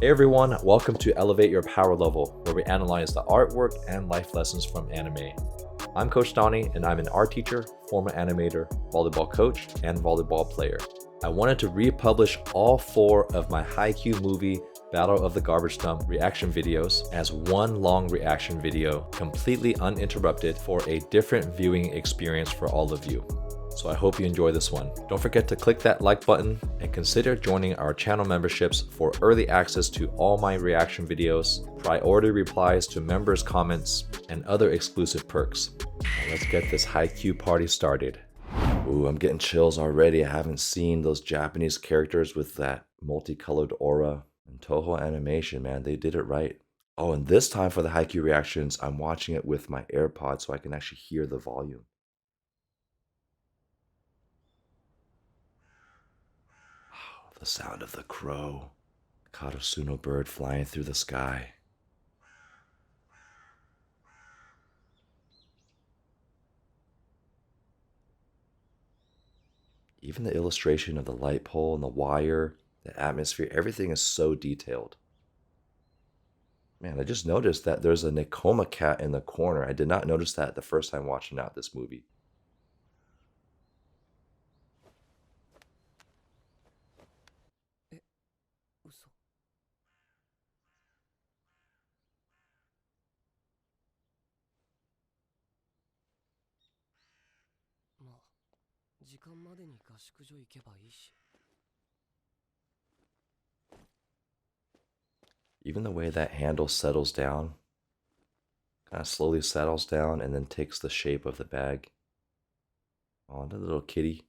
Hey everyone, welcome to Elevate Your Power Level, where we analyze the artwork and life lessons from anime. I'm Coach Donnie, and I'm an art teacher, former animator, volleyball coach, and volleyball player. I wanted to republish all 4 of my Haikyu movie Battle of the Garbage Dump reaction videos as one long reaction video, completely uninterrupted, for a different viewing experience for all of you. So I hope you enjoy this one. Don't forget to click that like button and consider joining our channel memberships for early access to all my reaction videos, priority replies to members' comments, and other exclusive perks. Now let's get this Haikyuu party started. Ooh, I'm getting chills already. I haven't seen those Japanese characters with that multicolored aura. And Toho Animation, man, they did it right. Oh, and this time for the Haikyuu reactions, I'm watching it with my AirPods so I can actually hear the volume. The sound of the crow, karasuno bird flying through the sky. Even the illustration of the light pole and the wire, the atmosphere, everything is so detailed. Man, I just noticed that there's a Nekoma cat in the corner. I did not notice that the first time watching out this movie. Even the way that handle settles down, kind of slowly settles down and then takes the shape of the bag. Oh, the little kitty.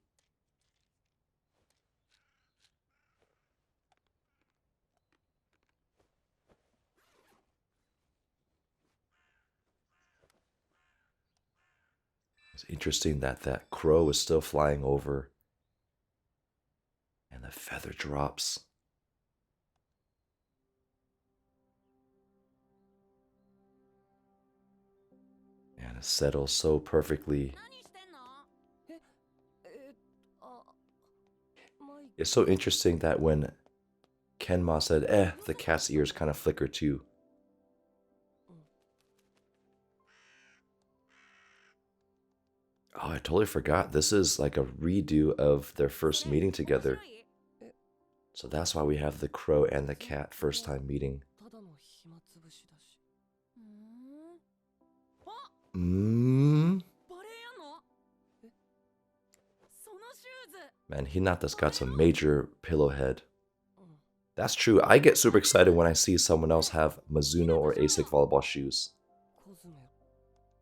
It's interesting that that crow is still flying over and the feather drops. And it settles so perfectly. It's so interesting that when Kenma said, the cat's ears kind of flicker too. Oh, I totally forgot. This is like a redo of their first meeting together. So that's why we have the crow and the cat first time meeting. Man, Hinata's got some major pillow head. That's true. I get super excited when I see someone else have Mizuno or ASIC volleyball shoes.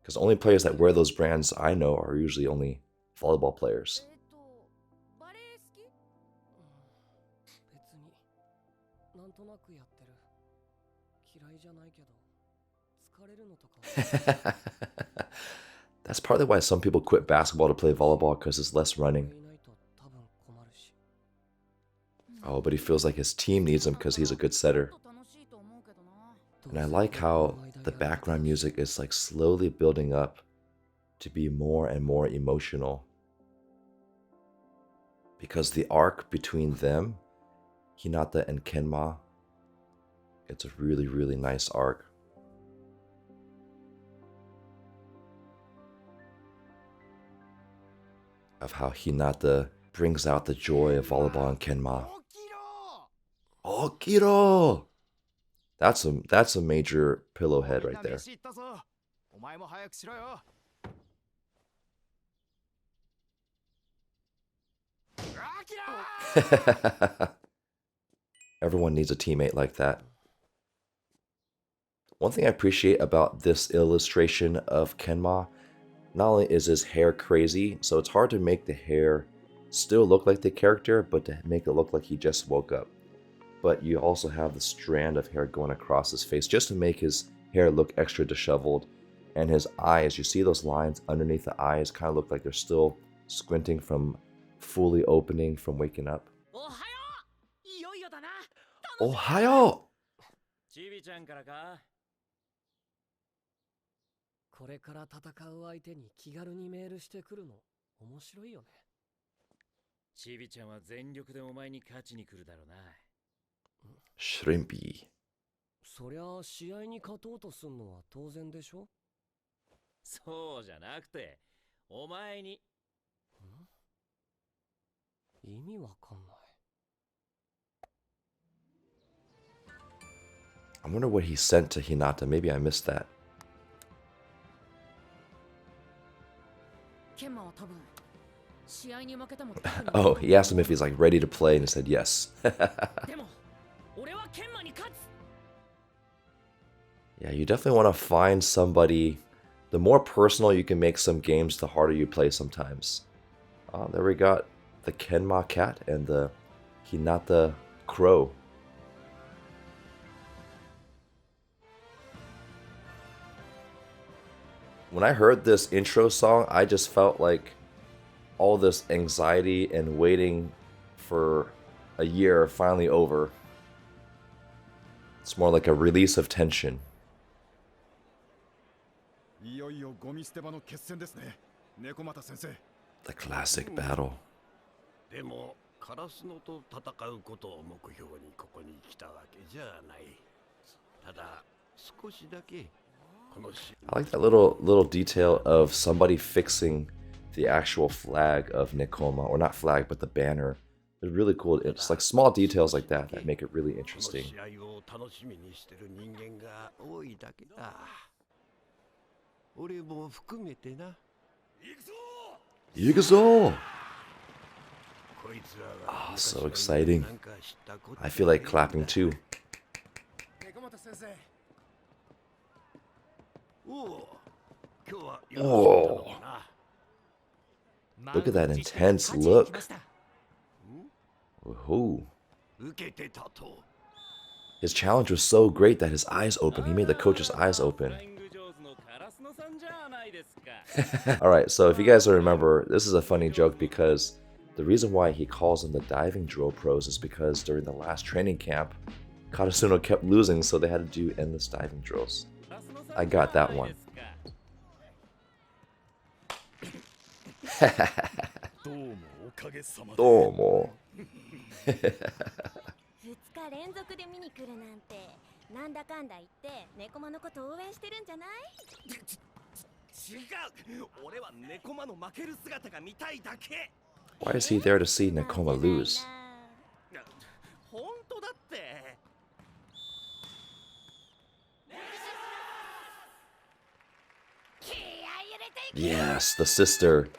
Because the only players that wear those brands I know are usually only volleyball players. That's partly why some people quit basketball to play volleyball, because it's less running. Oh, but he feels like his team needs him because he's a good setter. And I like how the background music is like slowly building up to be more and more emotional. Because the arc between them, Hinata and Kenma, it's a really, really nice arc. Of how Hinata brings out the joy of volleyball in Kenma. Okiro! That's a major pillow head right there. Everyone needs a teammate like that. One thing I appreciate about this illustration of Kenma, not only is his hair crazy, so it's hard to make the hair still look like the character, but to make it look like he just woke up. But you also have the strand of hair going across his face just to make his hair look extra disheveled. And his eyes, you see those lines underneath the eyes kind of look like they're still squinting from fully opening from waking up. Ohayo! これから戦う相手に気軽にメールしてくるの面白いよね。ちびちゃんは全力でお前に勝ちに来るだろうな。Shrimpy. そりゃ試合に勝とうとすんのは当然でしょ。そうじゃなくて、お前に。意味わかんない。I wonder what he sent to Hinata. Maybe I missed that. ケンマは多分試合に負けても Oh, he asked him if he's like ready to play, and he said yes. でも俺はケンマに勝つ。 Yeah, you definitely want to find somebody. The more personal you can make some games, the harder you play sometimes. There we got the Kenma cat and the Hinata crow. When I heard this intro song, I just felt like all this anxiety and waiting for a year finally over. It's more like a release of tension. いよいよゴミ捨て場の決戦ですね、猫又先生。 The classic battle. でも、カラスノと戦うことを目標にここに来たわけじゃない。ただ、少しだけ。 I like that little detail of somebody fixing the actual flag of Nekoma, or not flag, but the banner. It's really cool. It's like small details like that that make it really interesting. Yugazo! Oh, so exciting. I feel like clapping too. Oh, look at that intense look. Woohoo. His challenge was so great that his eyes opened. He made the coach's eyes open. Alright, so if you guys remember, this is a funny joke because the reason why he calls them the diving drill pros is because during the last training camp, Karasuno kept losing, so they had to do endless diving drills. I got that one. Domo. 2日連続で見に来るなんてなんだかんだ言って猫間のこと応援してるんじゃない？違う。俺は猫間の負ける姿が見たいだけ。 Why is he there to see Nekoma lose? 本当だって。 Yes, the sister.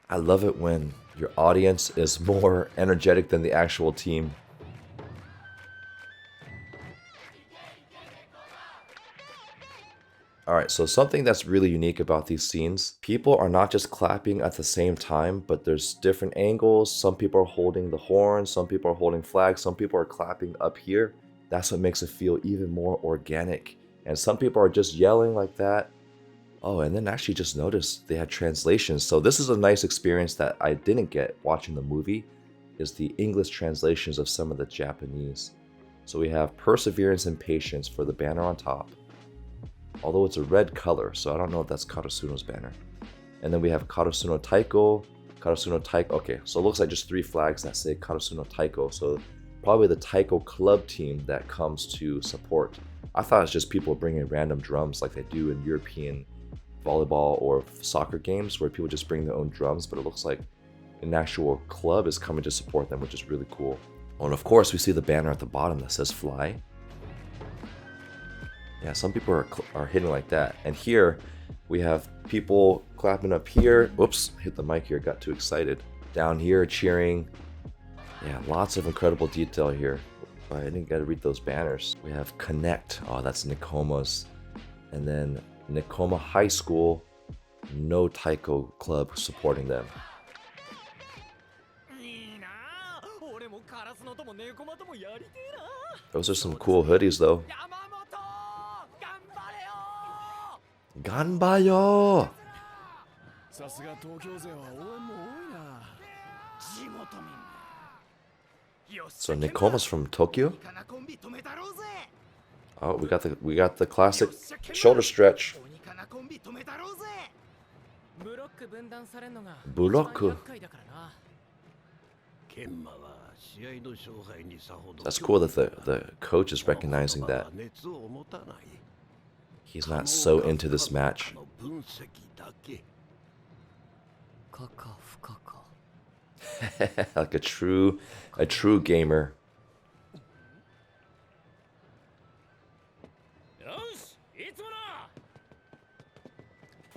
I love it when your audience is more energetic than the actual team. Alright, so something that's really unique about these scenes, people are not just clapping at the same time, but there's different angles. Some people are holding the horn, some people are holding flags, some people are clapping up here. That's what makes it feel even more organic. And some people are just yelling like that. Oh, and then actually just noticed they had translations. So this is a nice experience that I didn't get watching the movie, is the English translations of some of the Japanese. So we have perseverance and patience for the banner on top. Although it's a red color, so I don't know if that's Karasuno's banner. And then we have Karasuno Taiko, Karasuno Taiko. Okay, so it looks like just 3 flags that say Karasuno Taiko. So probably the Taiko club team that comes to support. I thought it's just people bringing random drums like they do in European volleyball or soccer games where people just bring their own drums, but it looks like an actual club is coming to support them, which is really cool. Oh, and of course we see the banner at the bottom that says fly. Yeah, some people are hitting like that. And here we have people clapping up here. Whoops, hit the mic here, got too excited. Down here cheering. Yeah, lots of incredible detail here. I didn't get to read those banners. We have Connect. Oh, that's Nekoma's. And then Nekoma High School, no Taiko club supporting them. Those are some cool hoodies though. Ganbayo! So Nekoma's from Tokyo? Oh, we got the classic shoulder stretch. Buroku. That's cool that the coach is recognizing that he's not so into this match. かか不可か Like a true gamer.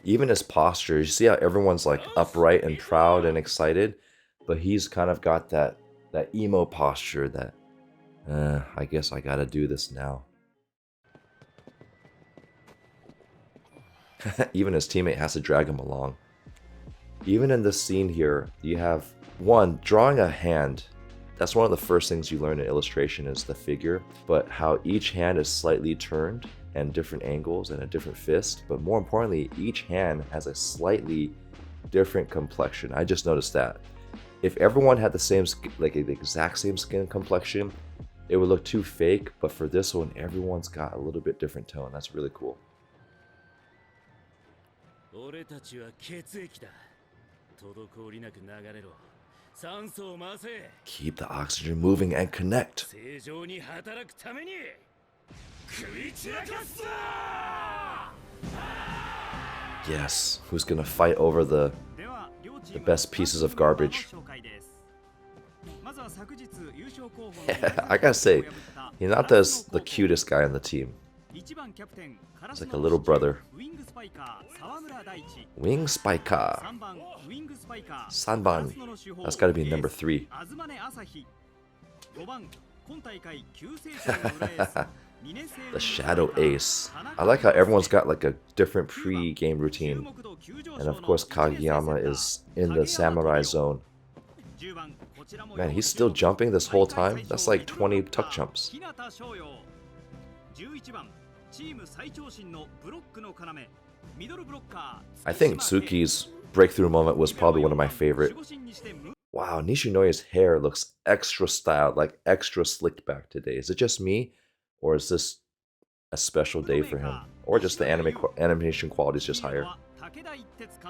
Even his posture, you see how everyone's like upright and proud and excited, but he's kind of got that emo posture that I guess I gotta do this now. Even his teammate has to drag him along. Even in this scene here, you have one, drawing a hand. That's one of the first things you learn in illustration is the figure, but how each hand is slightly turned and different angles and a different fist. But more importantly, each hand has a slightly different complexion. I just noticed that. If everyone had the same, like the exact same skin complexion, it would look too fake. But for this one, everyone's got a little bit different tone. That's really cool. Keep the oxygen moving and connect. Yes, who's gonna fight over the best pieces of garbage? I gotta say, Hinata's the cutest guy on the team. He's like a little brother. Wing Spiker. Sanban. That's gotta be number 3. The Shadow Ace. I like how everyone's got like a different pre-game routine. And of course Kageyama is in the samurai zone. Man, he's still jumping this whole time? That's like 20 tuck jumps. I think Tsuki's breakthrough moment was probably one of my favorite. Wow, Nishinoya's hair looks extra styled, like extra slicked back today. Is it just me? Or is this a special day for him? Or just the animation quality is just higher?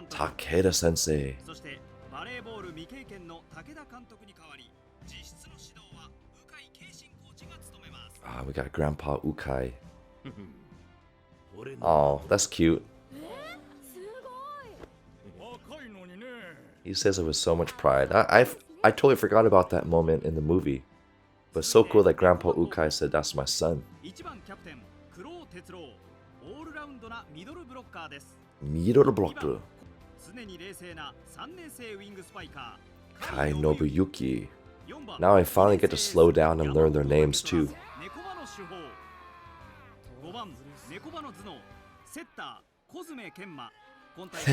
Takeda Sensei. Ah, we got Grandpa Ukai. Oh, that's cute. He says it with so much pride. I totally forgot about that moment in the movie. But so cool that Grandpa Ukai said, "That's my son." Middle blocker. Kai Nobuyuki. Now I finally get to slow down and learn their names too.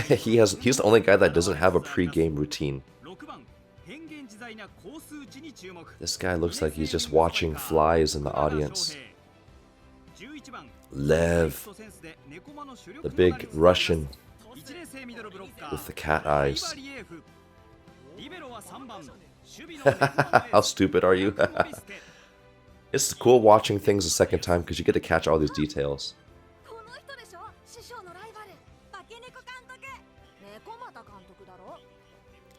He's the only guy that doesn't have a pre-game routine. This guy looks like he's just watching flies in the audience. Lev, the big Russian with the cat eyes. How stupid are you? It's cool watching things a second time because you get to catch all these details.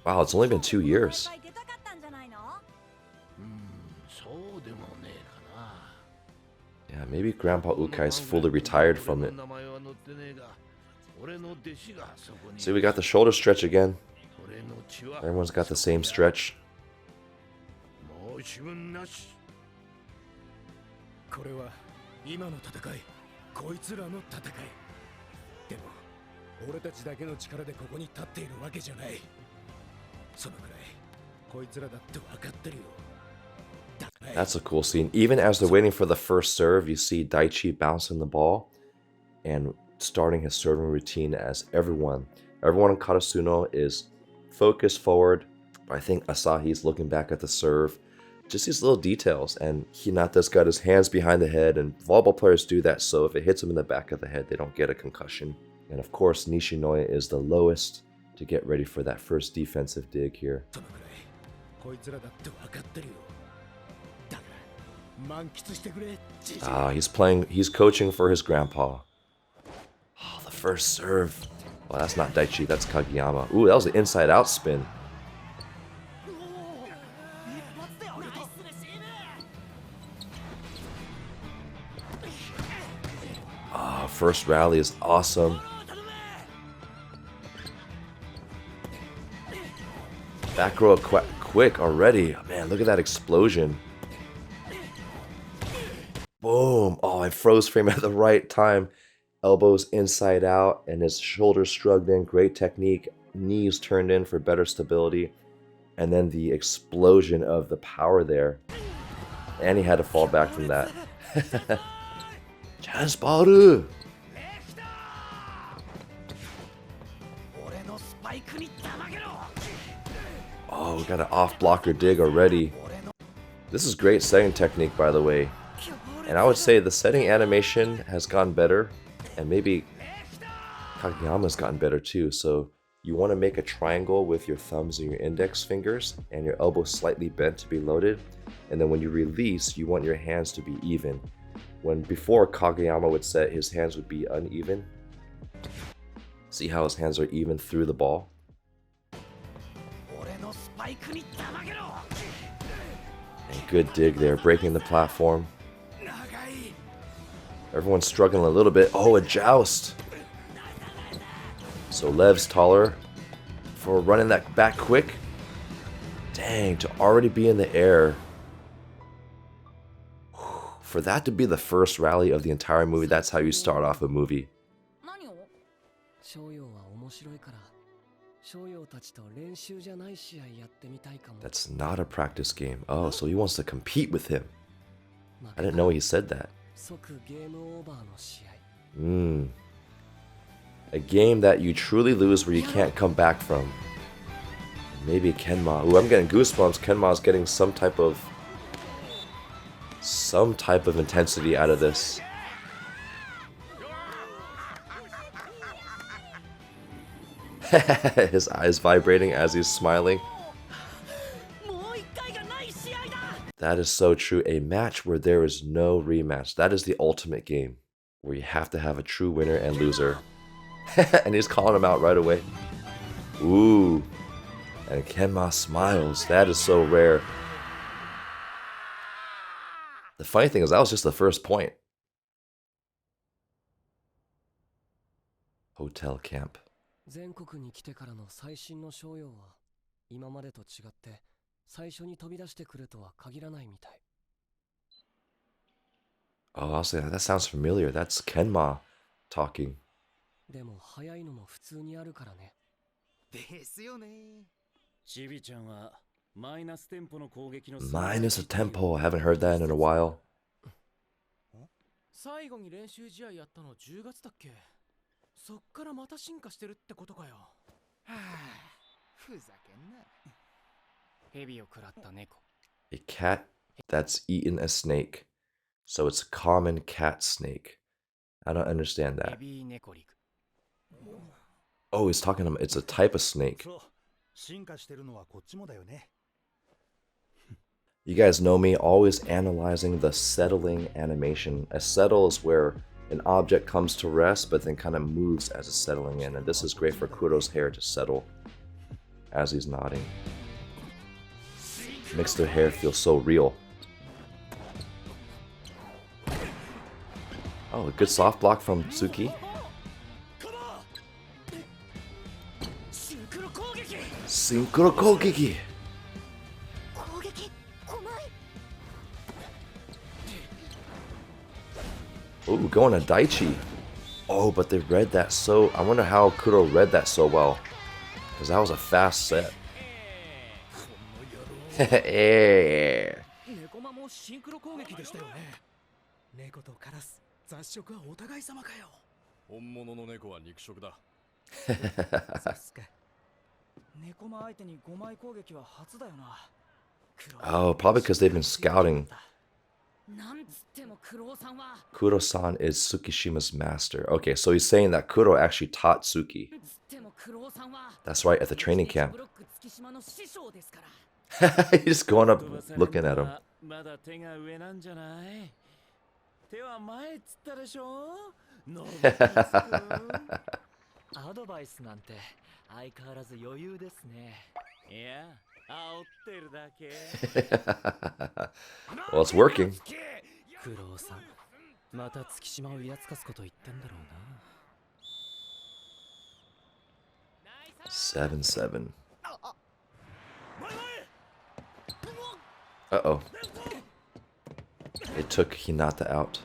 Wow, it's only been 2 years. Yeah, maybe Grandpa Ukai's fully retired from it. See, we got the shoulder stretch again. Everyone's got the same stretch. That's a cool scene. Even as they're waiting for the first serve, you see Daichi bouncing the ball and starting his serving routine as everyone in Karasuno is focused forward. I think Asahi's looking back at the serve. Just these little details. And Hinata's got his hands behind the head, and volleyball players do that, so if it hits them in the back of the head, they don't get a concussion. And of course, Nishinoya is the lowest to get ready for that first defensive dig here. Ah, he's coaching for his grandpa. Oh, the first serve. Well, that's not Daichi, that's Kageyama. Ooh, that was an inside-out spin. first rally is awesome. Back row quick already. Man, look at that explosion. Boom. Oh, I froze frame at the right time. Elbows inside out and his shoulders shrugged in. Great technique. Knees turned in for better stability. And then the explosion of the power there. And he had to fall back from that. Chance Baru! Oh, we got an off blocker dig already. This is great setting technique, by the way. And I would say the setting animation has gotten better. And maybe Kageyama's gotten better too. So you want to make a triangle with your thumbs and your index fingers and your elbows slightly bent to be loaded. And then when you release, you want your hands to be even. When before Kageyama would set, his hands would be uneven. See how his hands are even through the ball? And good dig there, breaking the platform. Everyone's struggling a little bit. Oh, a joust! So Lev's taller for running that back quick. Dang, to already be in the air. For that to be the first rally of the entire movie, that's how you start off a movie. That's not a practice game. Oh, so he wants to compete with him. I didn't know he said that. A game that you truly lose where you can't come back from. Maybe Kenma. Ooh, I'm getting goosebumps. Kenma's getting some type of intensity out of this. His eyes vibrating as he's smiling. That is so true. A match where there is no rematch. That is the ultimate game where you have to have a true winner and loser. And he's calling him out right away. Ooh. And Kenma smiles. That is so rare. The funny thing is, that was just the first point. Hotel camp. Oh, I'll say that sounds familiar. That's Kenma talking. Minus a tempo. I haven't heard that in a while. A cat that's eaten a snake. So it's a common cat snake. I don't understand that. Oh, he's talking about it's a type of snake. You guys know me, always analyzing the settling animation. A settle is where an object comes to rest but then kind of moves as it's settling in. And this is great for Kuro's hair to settle as he's nodding. Makes their hair feel so real. Oh, a good soft block from Tsuki. Synchro kogeki. Ooh, going to Daichi. Oh, but they read that so... I wonder how Kuro read that so well. Because that was a fast set. Oh, probably because they've been scouting. Kuro-san is Tsukishima's master. Okay, so he's saying that Kuro actually taught Tsuki. That's right, at the training camp. He's just going up looking at him. Well, it's working. また月島をイラつかすこと言ってんだろうな。 7-7. Uh-oh. It took Hinata out.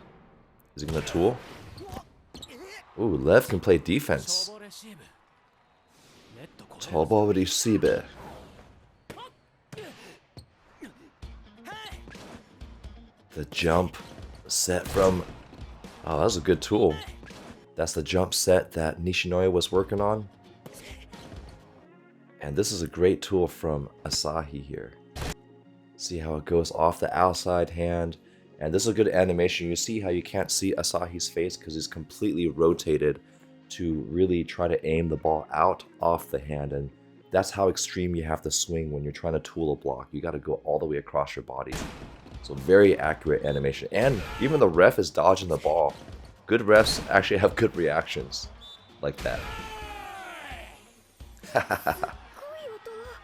Is he gonna tool? Ooh, Lev can play defense. Tobo Risibe. The jump set from... Oh, that was a good tool. That's the jump set that Nishinoya was working on. And this is a great tool from Asahi here. See how it goes off the outside hand. And this is a good animation. You see how you can't see Asahi's face because he's completely rotated to really try to aim the ball out off the hand. And that's how extreme you have to swing when you're trying to tool a block. You got to go all the way across your body. So very accurate animation. And even the ref is dodging the ball. Good refs actually have good reactions like that.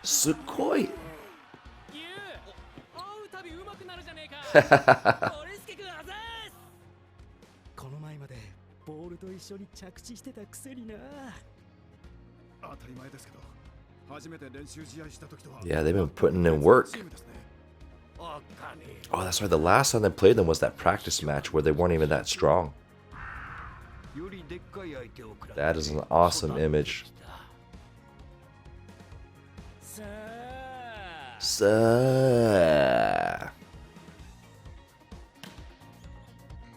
Sukoi! この前までボールと一緒に着地してたくせにな。当たり前ですけど、初めて練習試合した時とは。 Yeah, they've been putting in work. Oh, that's right. The last time they played them was that practice match where they weren't even that strong. That is an awesome image.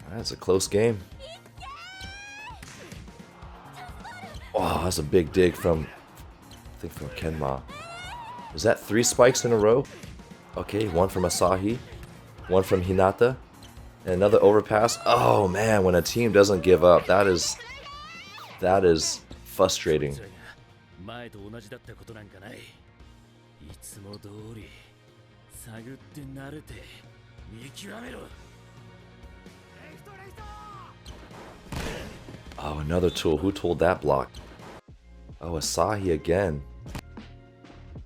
That's a close game. Oh, that's a big dig from, I think from Kenma. Was that 3 spikes in a row? Okay, one from Asahi, one from Hinata, and another overpass. Oh man, when a team doesn't give up, that is frustrating. Oh, another tool. Who tooled that block? Oh, Asahi again.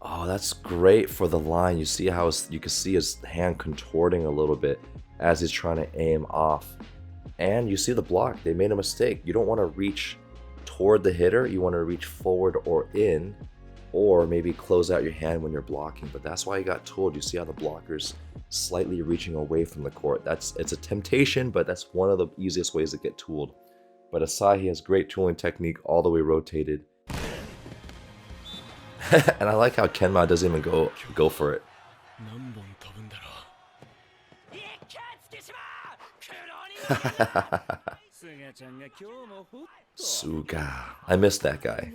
Oh, that's great for the line. You see how you can see his hand contorting a little bit as he's trying to aim off. And you see the block. They made a mistake. You don't want to reach toward the hitter. You want to reach forward or in, or maybe close out your hand when you're blocking. But that's why you got tooled. You see how the blocker's slightly reaching away from the court. It's a temptation, but that's one of the easiest ways to get tooled. But Asahi has great tooling technique, all the way rotated. And I like how Kenma doesn't even go for it. Suga. I miss that guy.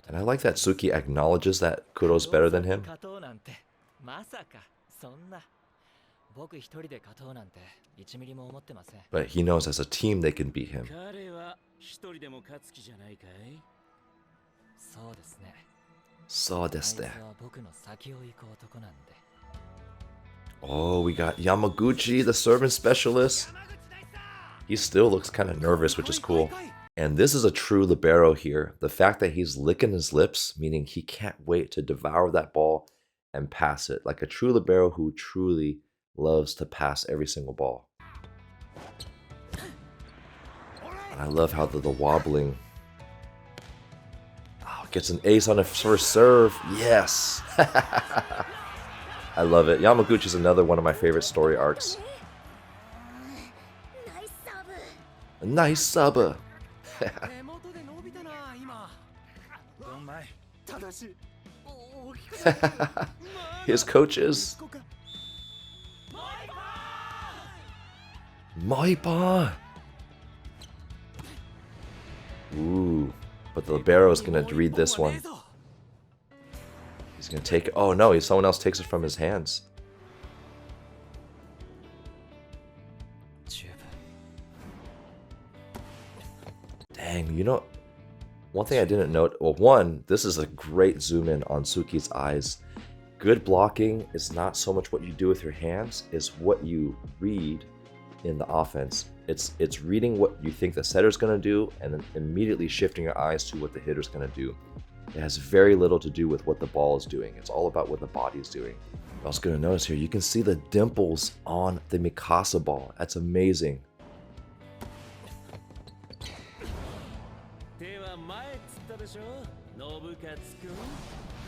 And I like that Suki acknowledges that Kuro's better than him. But he knows as a team they can beat him. So desu. Oh, we got Yamaguchi, the servant specialist. He still looks kind of nervous, which is cool. And this is a true libero here. The fact that he's licking his lips, meaning he can't wait to devour that ball and pass it. Like a true libero who truly loves to pass every single ball. And I love how the wobbling. Oh, gets an ace on the first serve. Yes. I love it. Yamaguchi's another one of my favorite story arcs. A nice sub. His coaches. Moipa. Ooh, but the libero is gonna read this one. He's gonna take it. Oh no, someone else takes it from his hands. Dang, you know, one thing I didn't note, well, one, this is a great zoom in on Suki's eyes. Good blocking is not so much what you do with your hands, it's what you read in the offense. It's reading what you think the setter's gonna do and then immediately shifting your eyes to what the hitter's gonna do. It has very little to do with what the ball is doing. It's all about what the body is doing. I was gonna notice here, you can see the dimples on the Mikasa ball. That's amazing.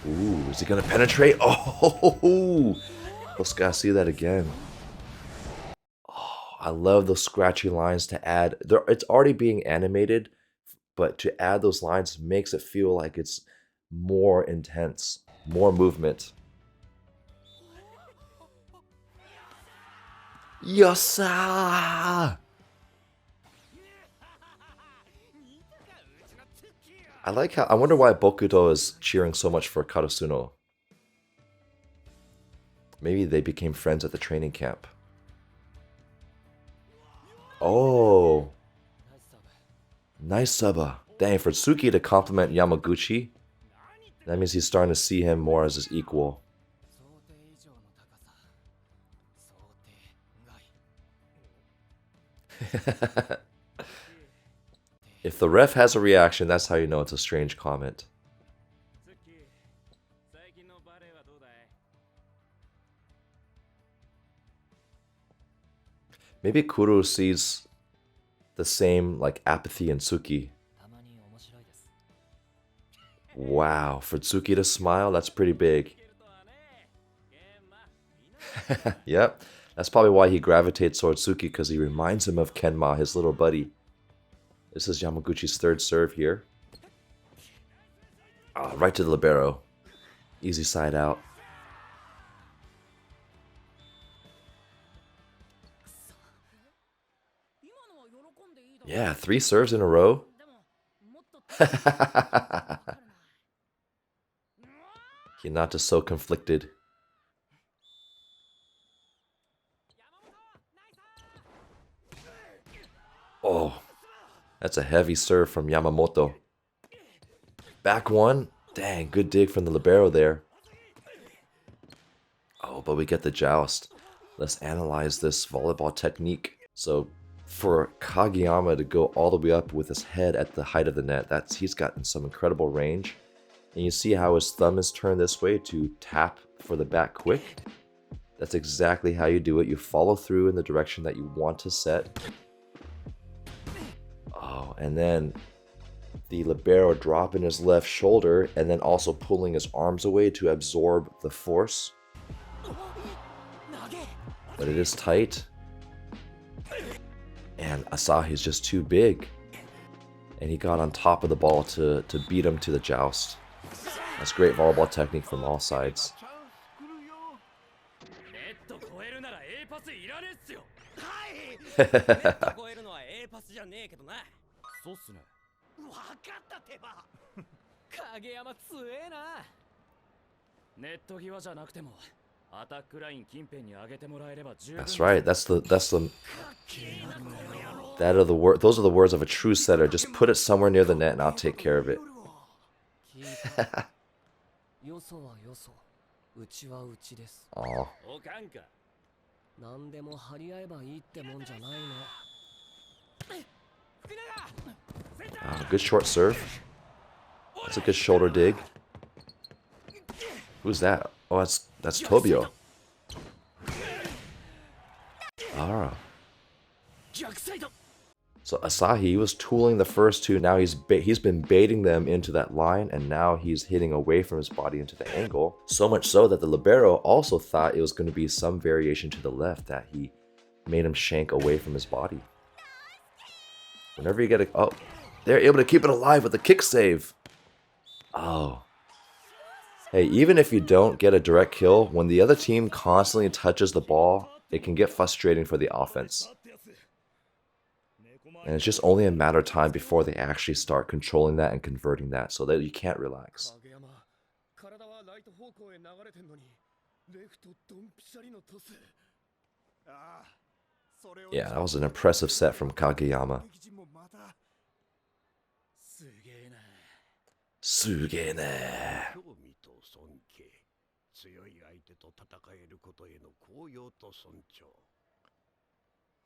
Ooh, is he gonna penetrate? Oh, let's gotta see that again. Oh, I love those scratchy lines to add. It's already being animated, but to add those lines makes it feel like it's more intense, more movement. Yossa! I like how, I wonder why Bokuto is cheering so much for Karasuno. Maybe they became friends at the training camp. Oh. Nice saba. Dang, for Tsuki to compliment Yamaguchi, that means he's starting to see him more as his equal. If the ref has a reaction, that's how you know it's a strange comment. Maybe Kuro sees the same like apathy in Tsuki. Wow, for Tsuki to smile, that's pretty big. Yep, that's probably why he gravitates towards Tsuki, because he reminds him of Kenma, his little buddy. This is Yamaguchi's third serve here. Oh, right to the libero. Easy side out. Yeah, 3 serves in a row. Hinata's so conflicted. Oh, that's a heavy serve from Yamamoto. Back one. Dang, good dig from the libero there. Oh, but we get the joust. Let's analyze this volleyball technique. So for Kageyama to go all the way up with his head at the height of the net, he's gotten some incredible range. And you see how his thumb is turned this way to tap for the back quick. That's exactly how you do it. You follow through in the direction that you want to set. Oh, and then the libero dropping his left shoulder and then also pulling his arms away to absorb the force. But it is tight. And Asahi's just too big. And he got on top of the ball to beat him to the joust. That's great volleyball technique from all sides. That's right. Those are the words of a true setter. Just put it somewhere near the net and I'll take care of it. Aw. Good short serve. That's a good shoulder dig. Who's that? Oh, that's Tobio. Ah. So Asahi was tooling the first two. Now he's been baiting them into that line, and now he's hitting away from his body into the angle. So much so that the libero also thought it was going to be some variation to the left, that he made him shank away from his body. Whenever you get a... Oh, they're able to keep it alive with the kick save. Oh. Hey, even if you don't get a direct kill, when the other team constantly touches the ball, it can get frustrating for the offense. And it's just only a matter of time before they actually start controlling that and converting that, so that you can't relax. Yeah, that was an impressive set from Kageyama. Sugene.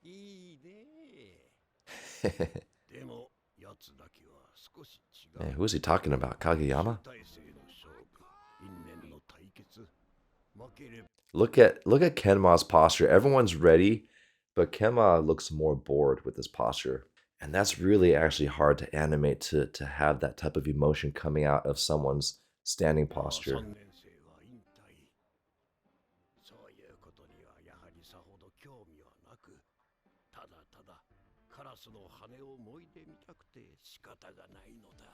いいね。でも、やつだけは少し違う。 Man, who is he talking about? Kageyama? 大勢の勝負、因縁の対決。負ければ Look at Kenma's posture. Everyone's ready, but Kenma looks more bored with his posture. And that's really actually hard to animate to have that type of emotion coming out of someone's standing posture. 3年生は引退。そういうことにはやはりさほど興味はなく、ただただカラスの羽をもいでみたくて仕方がないのだ。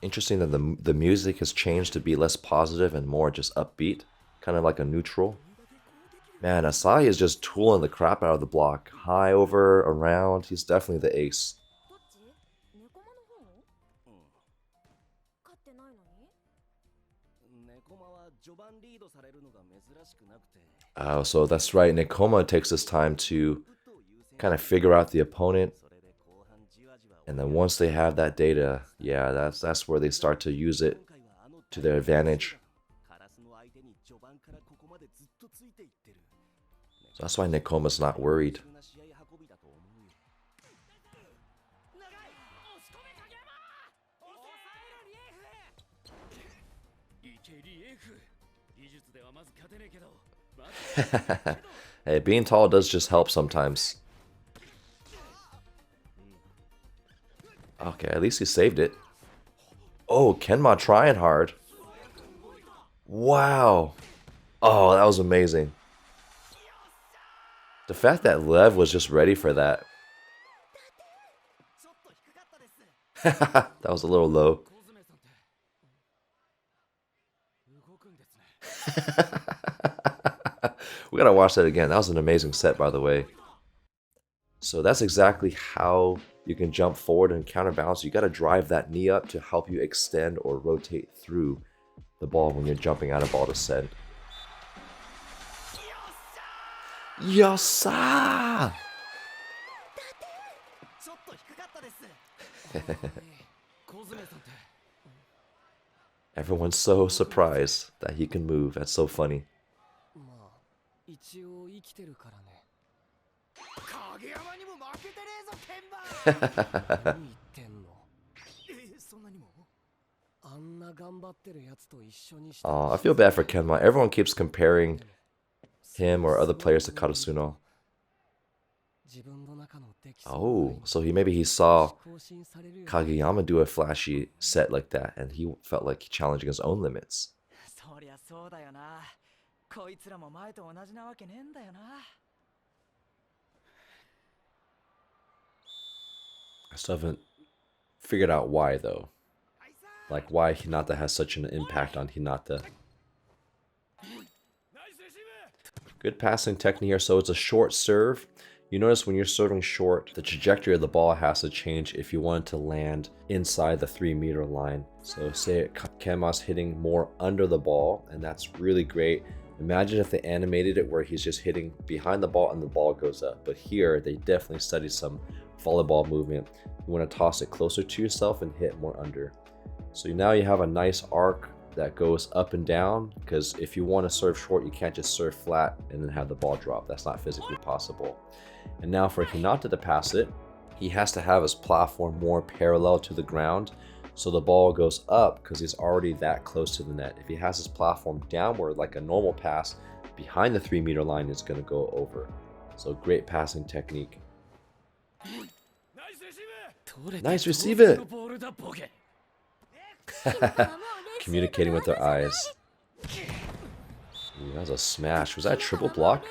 Interesting that the music has changed to be less positive and more just upbeat, kind of like a neutral. Man, Asahi is just tooling the crap out of the block. High over, around, he's definitely the ace. どっち？猫間の方？勝ってないのに？猫間は序盤リードされるのが珍しくなくて。 Oh, so that's right. Nekoma takes this time to kind of figure out the opponent. And then once they have that data, yeah, that's where they start to use it to their advantage. So that's why Nekoma's not worried. Hey, being tall does just help sometimes. Okay, at least he saved it. Oh, Kenma trying hard. Wow. Oh, that was amazing. The fact that Lev was just ready for that. That was a little low. We gotta watch that again. That was an amazing set, by the way. So that's exactly how you can jump forward and counterbalance. You gotta drive that knee up to help you extend or rotate through the ball when you're jumping out of ball to send. Yossa! Everyone's so surprised that he can move. That's so funny. まあ一応生きてるからね。影山にも負けてねえぞ、ケンバー。何言ってんの？そんなにも？あんな頑張ってるやつと一緒にして。 I feel bad for Kenma. Everyone keeps comparing him or other players to Karasuno. Oh, so maybe he saw Kageyama do a flashy set like that, and he felt like challenging his own limits. そりゃそうだよな。こいつらも前と同じなわけねえんだよな。 I still haven't figured out why, though. Like, why Hinata has such an impact on Hinata. Good passing technique here. So it's a short serve. You notice when you're serving short, the trajectory of the ball has to change if you want it to land inside the 3-meter line. So say Kenma's hitting more under the ball, and that's really great. Imagine if they animated it where he's just hitting behind the ball and the ball goes up. But here, they definitely studied some volleyball movement. You want to toss it closer to yourself and hit more under. So now you have a nice arc that goes up and down, because if you want to serve short, you can't just serve flat and then have the ball drop. That's not physically possible. And now for Hinata to pass it, he has to have his platform more parallel to the ground, so the ball goes up because he's already that close to the net. If he has his platform downward like a normal pass, behind the 3-meter line, it's going to go over. So great passing technique. Nice receive it. Communicating with their eyes. Ooh, that was a smash. Was that a triple block?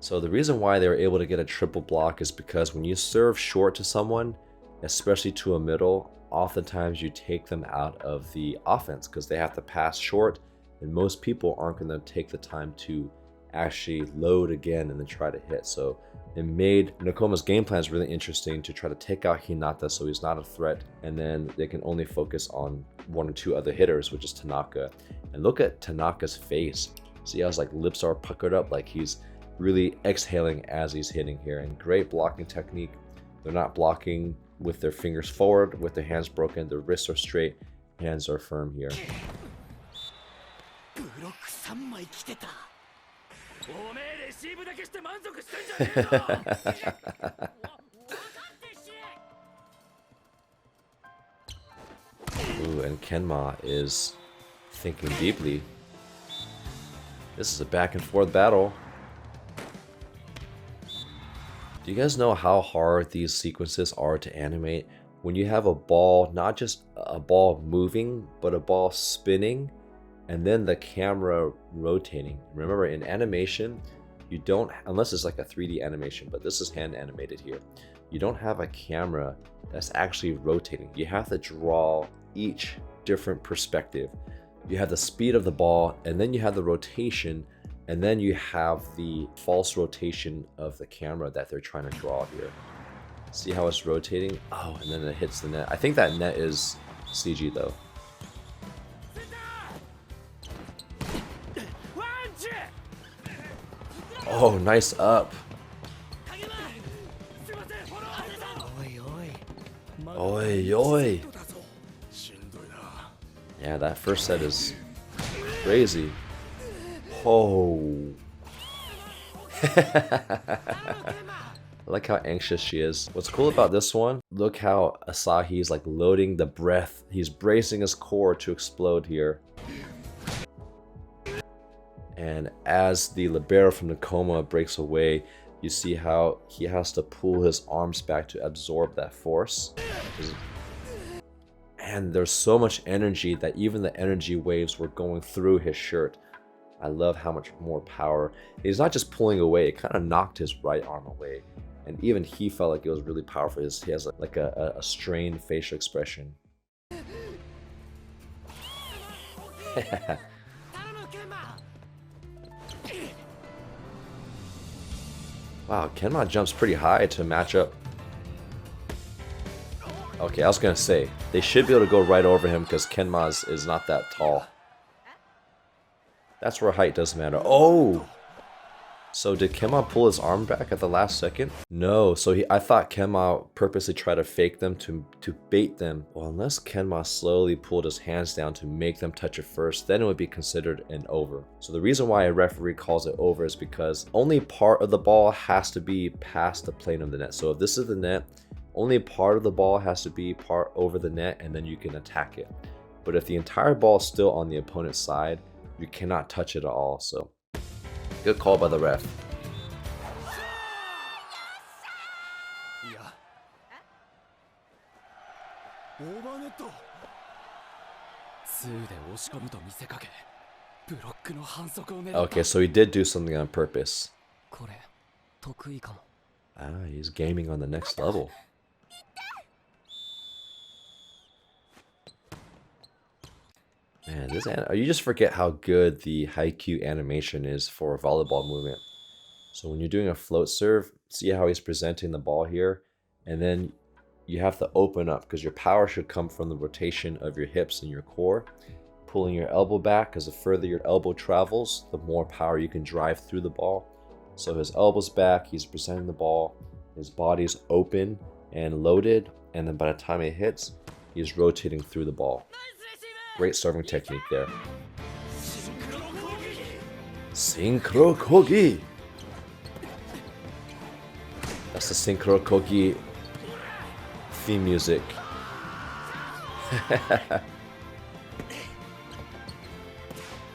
So the reason why they were able to get a triple block is because when you serve short to someone, especially to a middle, oftentimes you take them out of the offense because they have to pass short, and most people aren't going to take the time to actually load again and then try to hit. So it made Nekoma's game plans really interesting to try to take out Hinata so he's not a threat, and then they can only focus on 1 or 2 other hitters, which is Tanaka. And look at Tanaka's face. See how his lips are puckered up, like he's really exhaling as he's hitting here. And great blocking technique. They're not blocking with their fingers forward, with their hands broken. Their wrists are straight, hands are firm here. 3枚来てた。おめえレシーブだけして満足してんじゃねえぞ。分かってし。 Ooh, and Kenma is thinking deeply. This is a back and forth battle. Do you guys know how hard these sequences are to animate? When you have a ball, not just a ball moving, but a ball spinning, and then the camera rotating. Remember, in animation, you don't, unless it's like a 3D animation, but this is hand animated here, you don't have a camera that's actually rotating. You have to draw each different perspective. You have the speed of the ball, and then you have the rotation, and then you have the false rotation of the camera that they're trying to draw here. See how it's rotating? Oh, and then it hits the net. I think that net is CG though. Oh, nice up. Oi, oi. Yeah, that first set is crazy. Oh. I like how anxious she is. What's cool about this one, look how Asahi's like loading the breath. He's bracing his core to explode here. And as the libero from the coma breaks away, you see how he has to pull his arms back to absorb that force. And there's so much energy that even the energy waves were going through his shirt. I love how much more power. He's not just pulling away, it kind of knocked his right arm away. And even he felt like it was really powerful. He has like a strained facial expression. Wow, Kenma jumps pretty high to match up. Okay, I was gonna say, they should be able to go right over him because Kenma is not that tall. That's where height does matter. Oh! So did Kenma pull his arm back at the last second? No, so I thought Kenma purposely tried to fake them to bait them. Well, unless Kenma slowly pulled his hands down to make them touch it first, then it would be considered an over. So the reason why a referee calls it over is because only part of the ball has to be past the plane of the net. So if this is the net, only part of the ball has to be part over the net and then you can attack it. But if the entire ball is still on the opponent's side, you cannot touch it at all. So good call by the ref. Okay, so he did do something on purpose. Ah, he's gaming on the next level. Man, you just forget how good the Haikyu animation is for a volleyball movement. So when you're doing a float serve, see how he's presenting the ball here, and then you have to open up because your power should come from the rotation of your hips and your core. Pulling your elbow back, because the further your elbow travels, the more power you can drive through the ball. So his elbow's back, he's presenting the ball, his body's open and loaded, and then by the time it hits, he's rotating through the ball. Great serving technique there. Synchro Kogi! That's the Synchro Kogi theme music.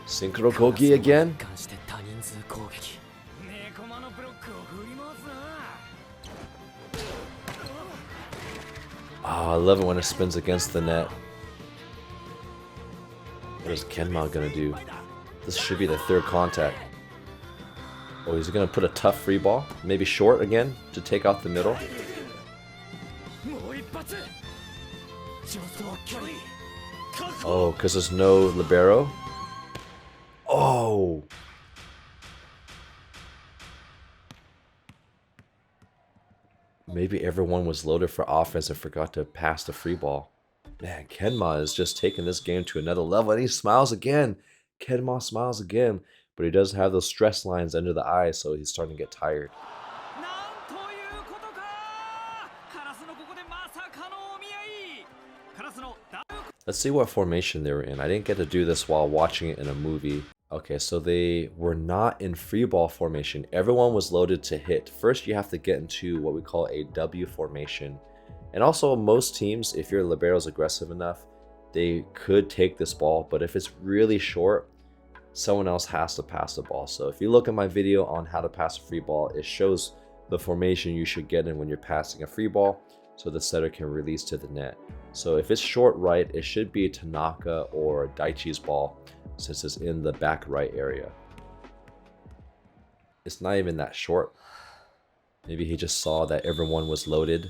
Synchro Kogi again? Oh, I love it when it spins against the net. What is Kenma gonna do? This should be the third contact. Oh, he's gonna put a tough free ball? Maybe short again to take out the middle? Oh, because there's no libero? Oh! Maybe everyone was loaded for offense and forgot to pass the free ball. Man, Kenma is just taking this game to another level, and he smiles again. Kenma smiles again, but he does have those stress lines under the eyes, so he's starting to get tired. Let's see what formation they were in. I didn't get to do this while watching it in a movie. Okay, so they were not in free ball formation. Everyone was loaded to hit. First, you have to get into what we call a W formation. And also, most teams, if your libero is aggressive enough, they could take this ball. But if it's really short, someone else has to pass the ball. So if you look at my video on how to pass a free ball, it shows the formation you should get in when you're passing a free ball so the setter can release to the net. So if it's short right, it should be Tanaka or Daichi's ball since it's in the back right area. It's not even that short. Maybe he just saw that everyone was loaded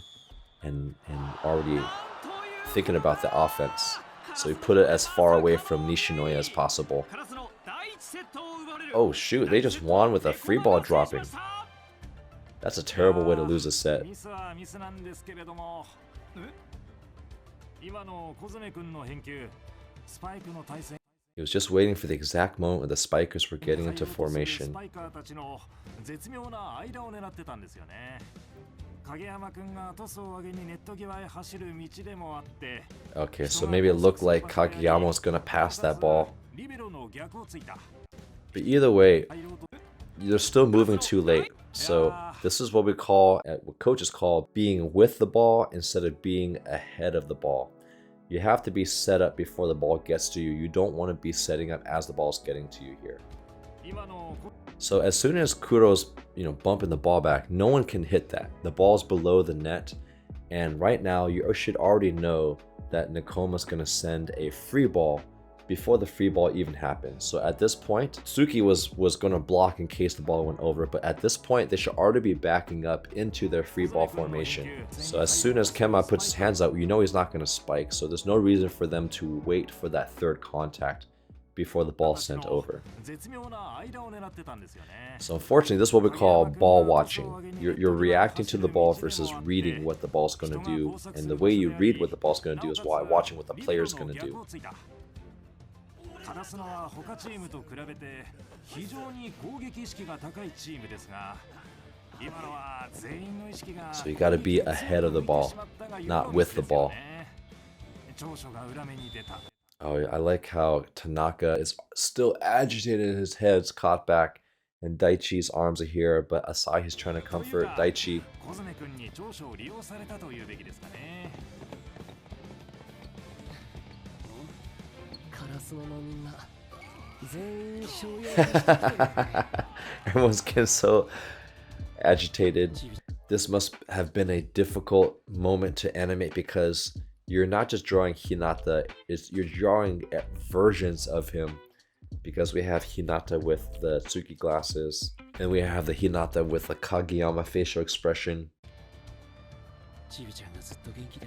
and already thinking about the offense. So he put it as far away from Nishinoya as possible. Oh shoot, they just won with a free ball dropping. That's a terrible way to lose a set. He was just waiting for the exact moment when the spikers were getting into formation. Okay, so maybe it looked like Kageyama was gonna pass that ball. But either way, they're still moving too late. So this is what we call, what coaches call, being with the ball instead of being ahead of the ball. You have to be set up before the ball gets to you. You don't want to be setting up as the ball's getting to you here. So as soon as Kuro's, bumping the ball back, no one can hit that. The ball's below the net, and right now you should already know that Nakoma's gonna send a free ball before the free ball even happens. So at this point, Tsuki was gonna block in case the ball went over, but at this point they should already be backing up into their free ball formation. So as soon as Kenma puts his hands out, he's not gonna spike. So there's no reason for them to wait for that third contact before the ball sent over. So unfortunately, this is what we call ball watching. You're reacting to the ball versus reading what the ball's going to do. And the way you read what the ball's going to do is by watching what the player's going to do. So you got to be ahead of the ball, not with the ball. Oh, I like how Tanaka is still agitated, his head's caught back, and Daichi's arms are here, but Asahi's trying to comfort Daichi. Everyone's getting so agitated. This must have been a difficult moment to animate because you're not just drawing Hinata, you're drawing versions of him, because we have Hinata with the Tsuki glasses, and we have the Hinata with the Kageyama facial expression.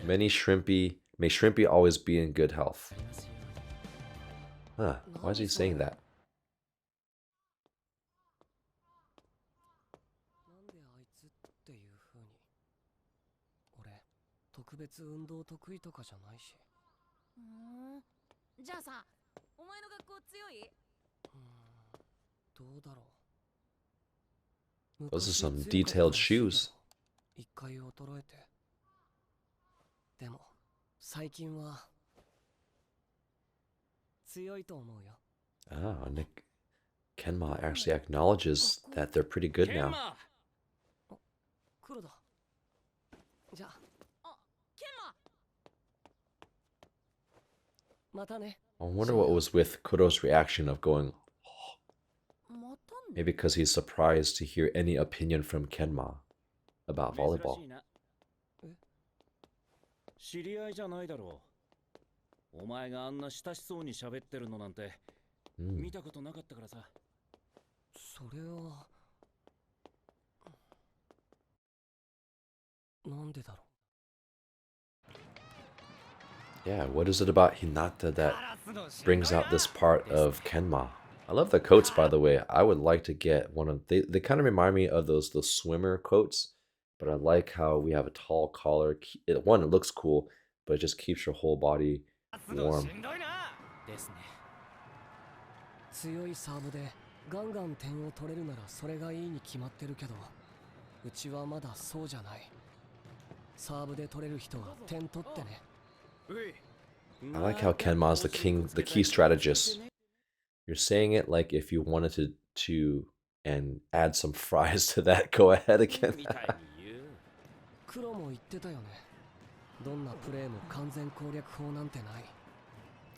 May Shrimpy always be in good health. Huh, why is he saying that? Those are some detailed shoes. Ah, Kenma actually acknowledges that they're pretty good now. I wonder what was with Kuro's reaction of going, oh. Maybe because he's surprised to hear any opinion from Kenma about volleyball. Yeah, what is it about Hinata that brings out this part of Kenma? I love the coats, by the way. I would like to get one of they kind of remind me of those swimmer coats, but I like how we have a tall collar. It looks cool, but it just keeps your whole body warm. I like how Kenma's the key strategist. You're saying it like if you wanted to and add some fries to that. Go ahead again. 黒も言ってたよね。どんなプレーも完全攻略法なんてない。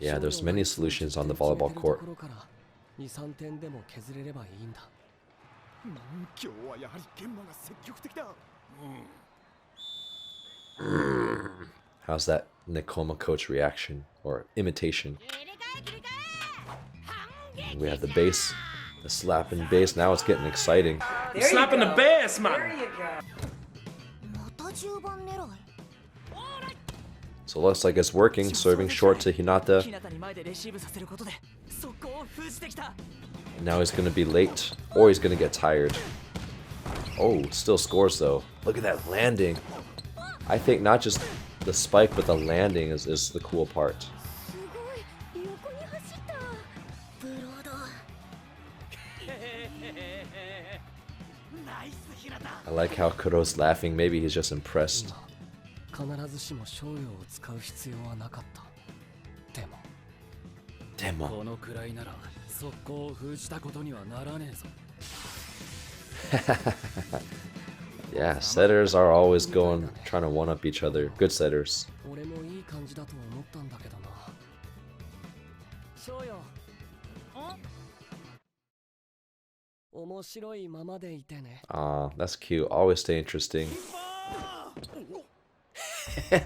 Yeah, there's many solutions on the volleyball court. 2、3点でも削れればいいんだ。今日はやはり玄馬が積極的だ。How's that Nekoma coach reaction or imitation? We have the bass, the slapping bass. Now it's getting exciting. Slapping the bass, man. There you go. So it looks like it's working. Serving short to Hinata. And now he's gonna be late, or he's gonna get tired. Oh, still scores though. Look at that landing. I think not just the spike, but the landing is the cool part. I like how Kuro's laughing. Maybe he's just impressed. 必ずしも商用を使う必要はなかった。でもこのくらいなら速攻を封じたことにはならねえぞ。Yeah, setters are always trying to one up each other. Good setters. 俺もいい感じだと思ったんだけどな。商用。面白いままでいてね。Aw, that's cute. Always stay interesting.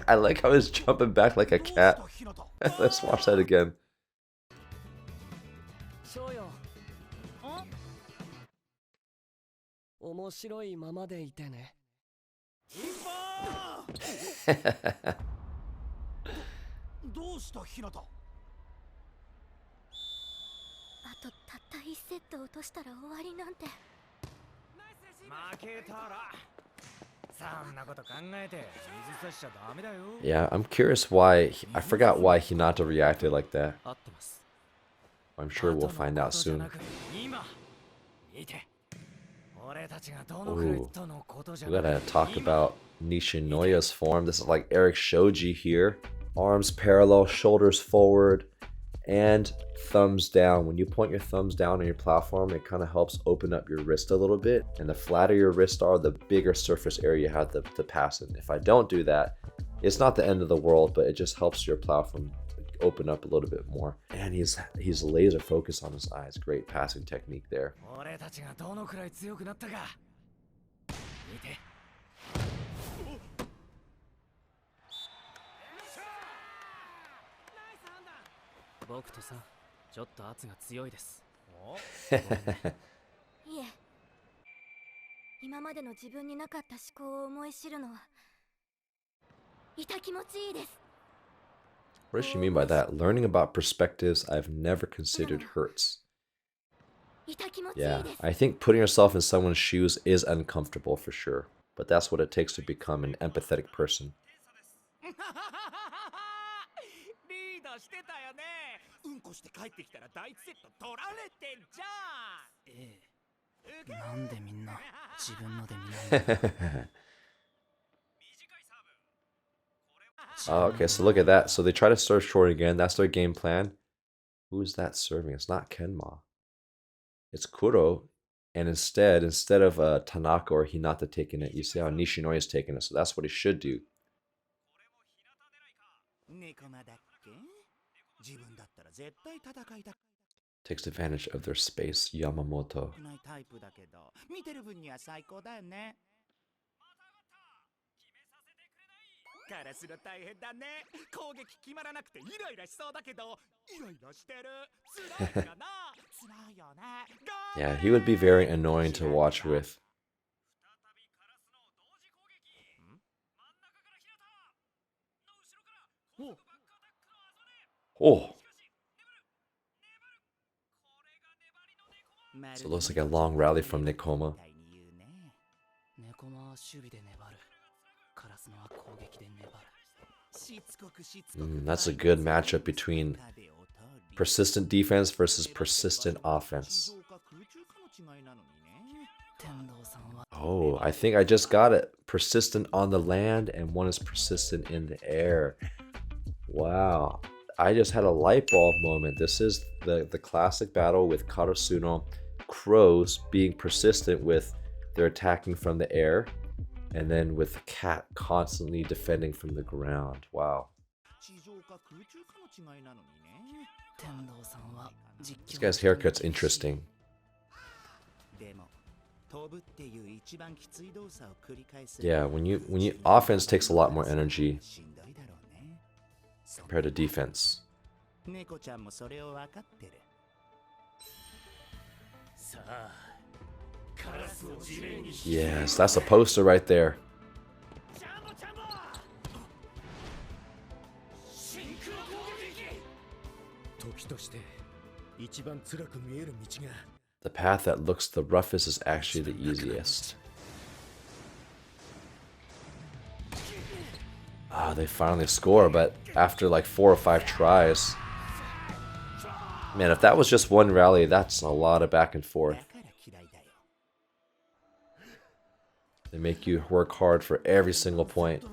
I like how he's jumping back like a cat. Let's watch that again. 商用。面白いままでいてね。どうしたひなた？あとたった1セット落としたら終わりなんて。負けたらそんなこと考えて水さしちゃダメだよ。 Yeah, I'm curious why. I forgot why Hinata reacted like that. 合ってます。I'm sure we'll find out soon. Ooh, we gotta talk about Nishinoya's form. This is like Eric Shoji here. Arms parallel, shoulders forward, and thumbs down. When you point your thumbs down on your platform, it kind of helps open up your wrist a little bit. And the flatter your wrists are, the bigger surface area you have to pass in. If I don't do that, it's not the end of the world, but it just helps your platform open up a little bit more. And he's laser focused on his eyes. Great passing technique there.いえ、今までの自分になかった思考を思い知るのは痛気持ちいいです。 What does she mean by that? Learning about perspectives I've never considered hurts. Yeah, I think putting yourself in someone's shoes is uncomfortable for sure, but that's what it takes to become an empathetic person. リードしてたよね。うんこして帰ってきたら第一セット取られてんじゃん。ええ。なんでみんな自分ので見ないの？ Oh, okay, so look at that. So they try to serve short again. That's their game plan. Who is that serving? It's not Kenma. It's Kuro. And instead of Tanaka or Hinata taking it, you see how Nishinoya is taking it. So that's what he should do. Takes advantage of their space, Yamamoto. Yeah, he would be very annoying to watch with. Oh! So it looks like a long rally from Nekoma. That's a good matchup between persistent defense versus persistent offense. Oh, I think I just got it. Persistent on the land and one is persistent in the air. Wow. I just had a light bulb moment. This is the classic battle with karasuno crows being persistent with their attacking from the air, and then with the cat constantly defending from the ground. Wow. This guy's haircut's interesting. Yeah, when you offense takes a lot more energy compared to defense. Yes, that's a poster right there. The path that looks the roughest is actually the easiest. Ah, they finally score, but after like 4 or 5 tries. Man, if that was just one rally, that's a lot of back and forth. They make you work hard for every single point.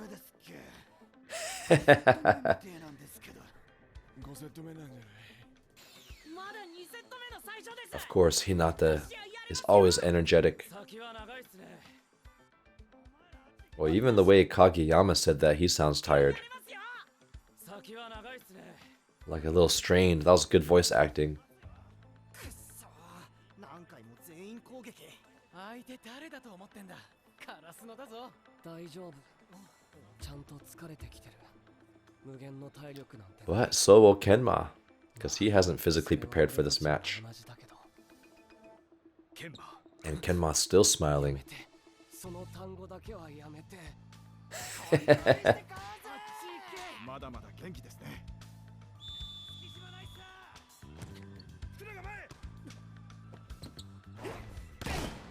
Of course, Hinata is always energetic. Well, even the way Kageyama said that, he sounds tired. Like a little strained. That was good voice acting. What? So will Kenma, because he hasn't physically prepared for this match. And Kenma's still smiling.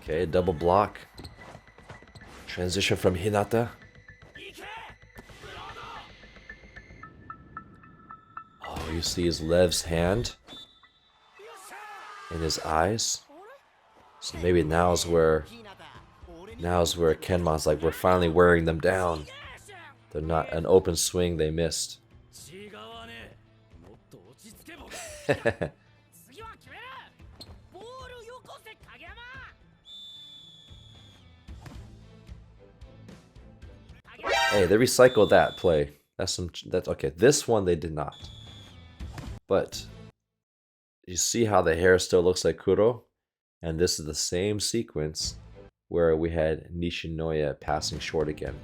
Okay, double block. Transition from Hinata. Oh, you see his Lev's hand in his eyes. So maybe now's where Kenma's like, we're finally wearing them down. They're not an open swing they missed. Hey, they recycled that play. That's okay. This one they did not. But you see how the hair still looks like Kuro? And this is the same sequence where we had Nishinoya passing short again.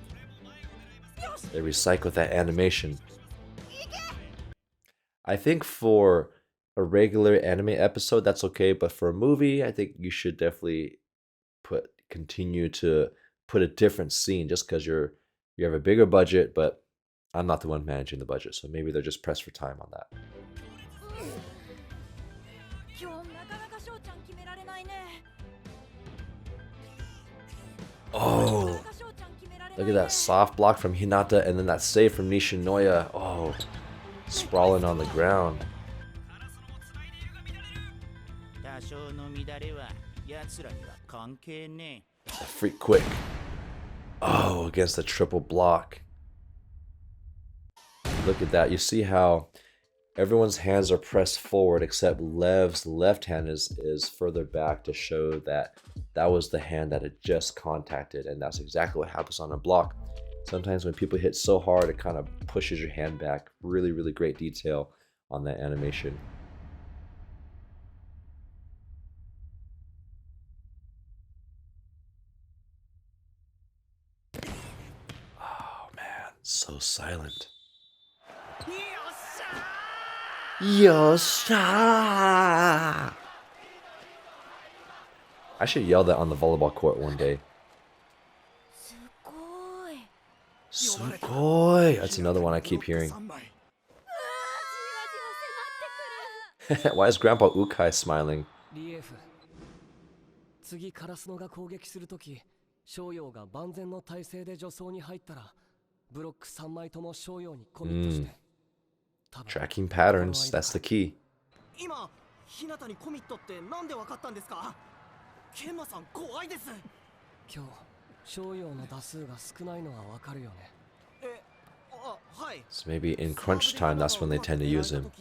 They recycled that animation. I think for a regular anime episode, that's okay. But for a movie, I think you should definitely continue to put a different scene just because you have a bigger budget, but I'm not the one managing the budget, so maybe they're just pressed for time on that. Oh, look at that soft block from Hinata and then that save from Nishinoya. Oh, sprawling on the ground. A freak quick. Oh, against the triple block. Look at that. You see how everyone's hands are pressed forward except Lev's left hand is further back to show that that was the hand that had just contacted, and that's exactly what happens on a block. Sometimes when people hit so hard, it kind of pushes your hand back. Really, really great detail on that animation. Oh man, so silent. Yosha! I should yell that on the volleyball court one day. Sugoi! That's another one I keep hearing. Why is Grandpa Ukai smiling? 次カラスノが攻撃するとき、商用が万全の体勢で助走に入ったら、ブロック3枚とも商用にコミットして。Tracking patterns, that's the key. 今、日向にコミットってなんでわかったんですか？ケンマさん怖いです。今日、商用の打数が少ないのはわかるよね。So maybe in crunch time, that's when they tend to use him.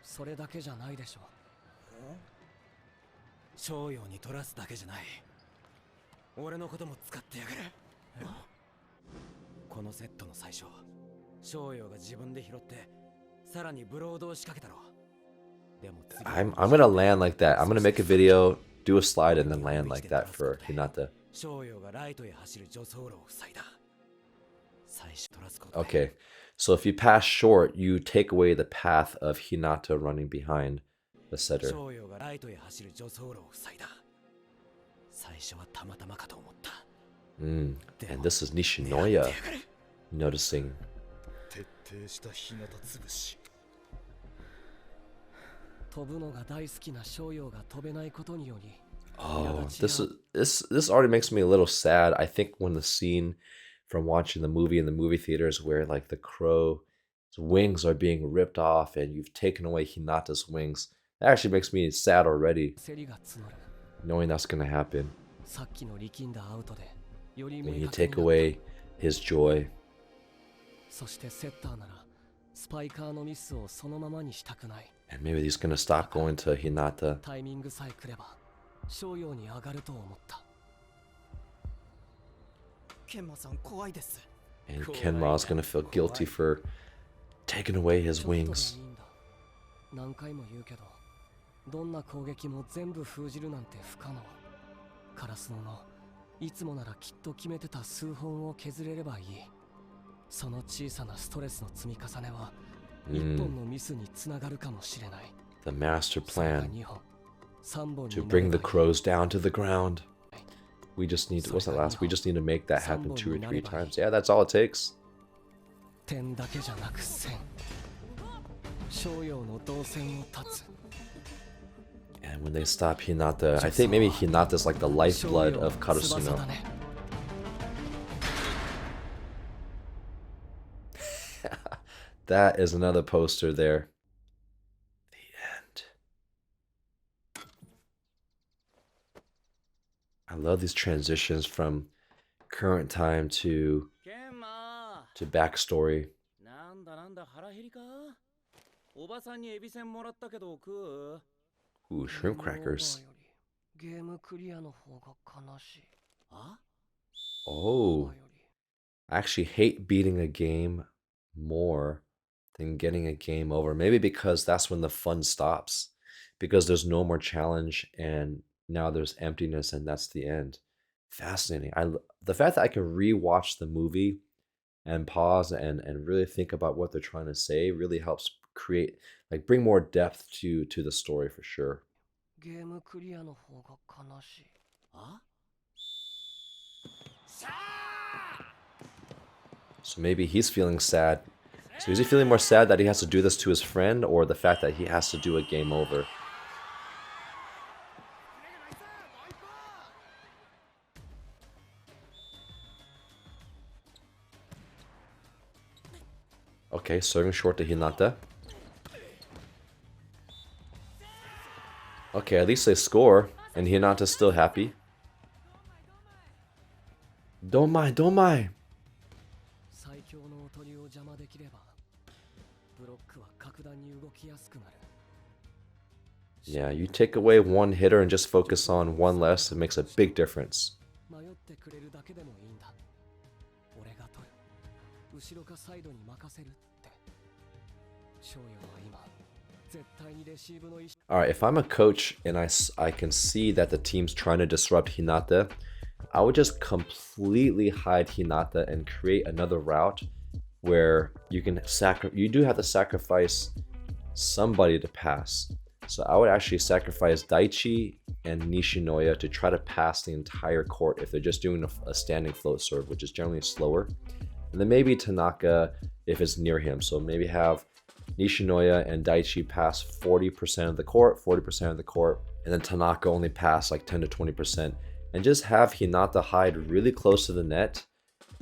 それだけじゃないでしょ。商用に取らすだけじゃない。俺のことも使ってやがる。このセットの最初、商用が自分で拾って、さらにブロードを仕掛けたろ。でも次 I'm gonna land like that. I'm gonna make a video, do a slide, and then land like that for Hinata. 商用がライトへ走る助走路を塞いだ。最初取らすことで Okay, so if you pass short, you take away the path of Hinata running behind the setter. 商用がライトへ走る助走路を塞いだ。最初はたまたまかと思った。And this is Nishinoya noticing. 徹底した日向潰し。飛ぶのが大好きな商用が飛べないことにより。Oh, this already makes me a little sad. I think when the scene from watching the movie in the movie theaters where like the crow's wings are being ripped off and you've taken away Hinata's wings, that actually makes me sad already, 競りが募る。 knowing that's gonna happen. さっきの力んだアウトでより When 明 you 確に take なった。 away his joy. そしてセッターならスパイカーのミスをそのままにしたくない。 And maybe he's gonna stop going to Hinata. タイミングさえ来れば商用に上がると思った。ケンマさん怖いです。 And Kenma's gonna feel guilty for taking away his ちょっとでいい wings. んだ。何回も言うけど、どんな攻撃も全部封じるなんて不可能。カラスノのいつもならきっと決めてた数本を削れればいい。その小さなストレスの積み重ねは一本のミスにつながるかもしれない。 The master それが plan 2本、3本 to にな bring れ the ばいい。 crows down to the ground. We just need to, what's that last? We just need to make that happen 2 or 3 times. Yeah, that's all it takes. 点だけじゃなく線。商用の動線を断つ。 And when they stop Hinata, I think maybe Hinata's like the lifeblood 商用 of の翼 Karasuno. だね。 That is another poster there. The end. I love these transitions from current time to ケンマ backstory. なんだなんだ腹減りか。おばさんにエビせんもらったけど食う？ Ooh, shrimp crackers. ゲームクリアの方が悲しい。あ？ Oh, I actually hate beating a game more than getting a game over. Maybe because that's when the fun stops. Because there's no more challenge and now there's emptiness and that's the end. Fascinating. The fact that I can rewatch the movie and pause and really think about what they're trying to say really helps create, like, bring more depth to the story for sure. ゲームクリアの方が悲しい。あ？ So maybe he's feeling sad. So is he feeling more sad that he has to do this to his friend or the fact that he has to do a game over? Okay, serving short to Hinata. Okay, at least they score, and Hinata's still happy. Don't mind, don't mind. 最強のおとりを邪魔できれば、ブロックは格段に動きやすくなる。 Yeah, you take away one hitter and just focus on one less, it makes a big difference. 迷ってくれるだけでもいいんだ。俺が取る。後ろかサイドに任せるって。翔陽は今、絶対にレシーブの意識。 All right, if I'm a coach and I can see that the team's trying to disrupt Hinata, I would just completely hide Hinata and create another route where you do have to sacrifice somebody to pass. So I would actually sacrifice Daichi and Nishinoya to try to pass the entire court if they're just doing a standing float serve, which is generally slower. And then maybe Tanaka if it's near him. So maybe have Nishinoya and Daichi pass 40% of the court, 40% of the court, and then Tanaka only pass like 10 to 20%. And just have Hinata hide really close to the net.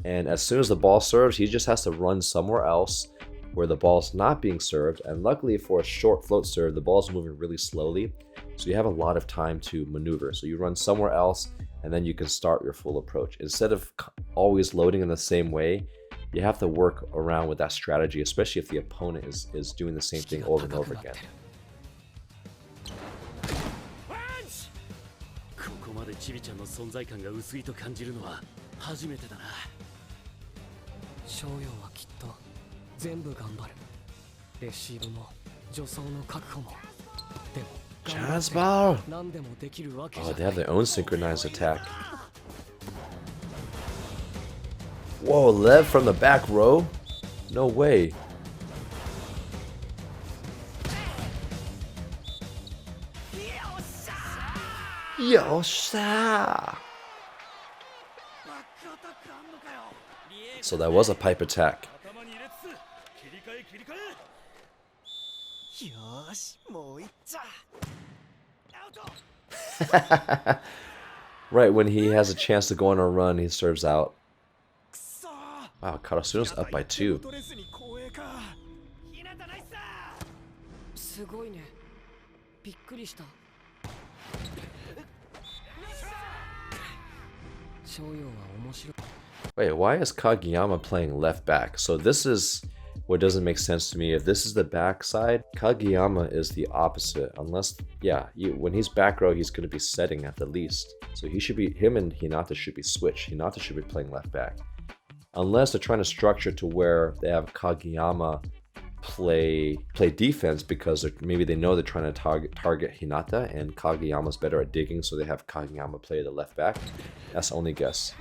And as soon as the ball serves, he just has to run somewhere else where the ball's not being served. And luckily for a short float serve, the ball's moving really slowly. So you have a lot of time to maneuver. So you run somewhere else and then you can start your full approach. Instead of always loading in the same way, You have to work around with that strategy, especially if the opponent is doing the same thing over and over again. ここまでチビちゃんの存在感が薄いと感じるのは初めてだな。翔陽はきっと全部頑張る。レシーブも助走の確保も。でも Jasbal! 何でもできるわけじ Oh, ゃ they ない。 have their own synchronized attack. Whoa, Lev from the back row? No way. Yosha! So that was a pipe attack. よし、もういっちゃ。 Right when he has a chance to go on a run, he serves out. Wow, Karasuno's up by 2. すごいね。びっくりした。翔陽は面白い。 Wait, why is Kageyama playing left back? So this is what doesn't make sense to me. If this is the back side, Kageyama is the opposite. Unless, yeah, when he's back row, he's going to be setting at the least. So him and Hinata should be switched. Hinata should be playing left back. Unless they're trying to structure to where they have Kageyama play defense because maybe they know they're trying to target Hinata and Kageyama's better at digging, so they have Kageyama play the left back. That's the only guess.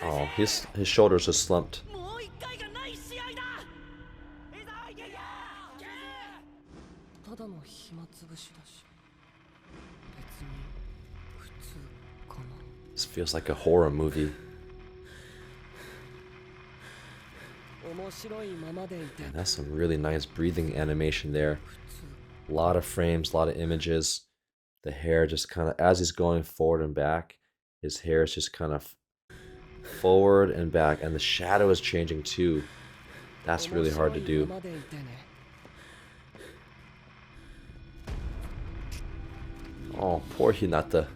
Oh, his shoulders are slumped. This feels like a horror movie. Man, that's some really nice breathing animation there. A lot of frames, a lot of images. The hair just kind of, as he's going forward and back, his hair is just kind of forward and back, and the shadow is changing too. That's really hard to do. Oh, poor Hinata.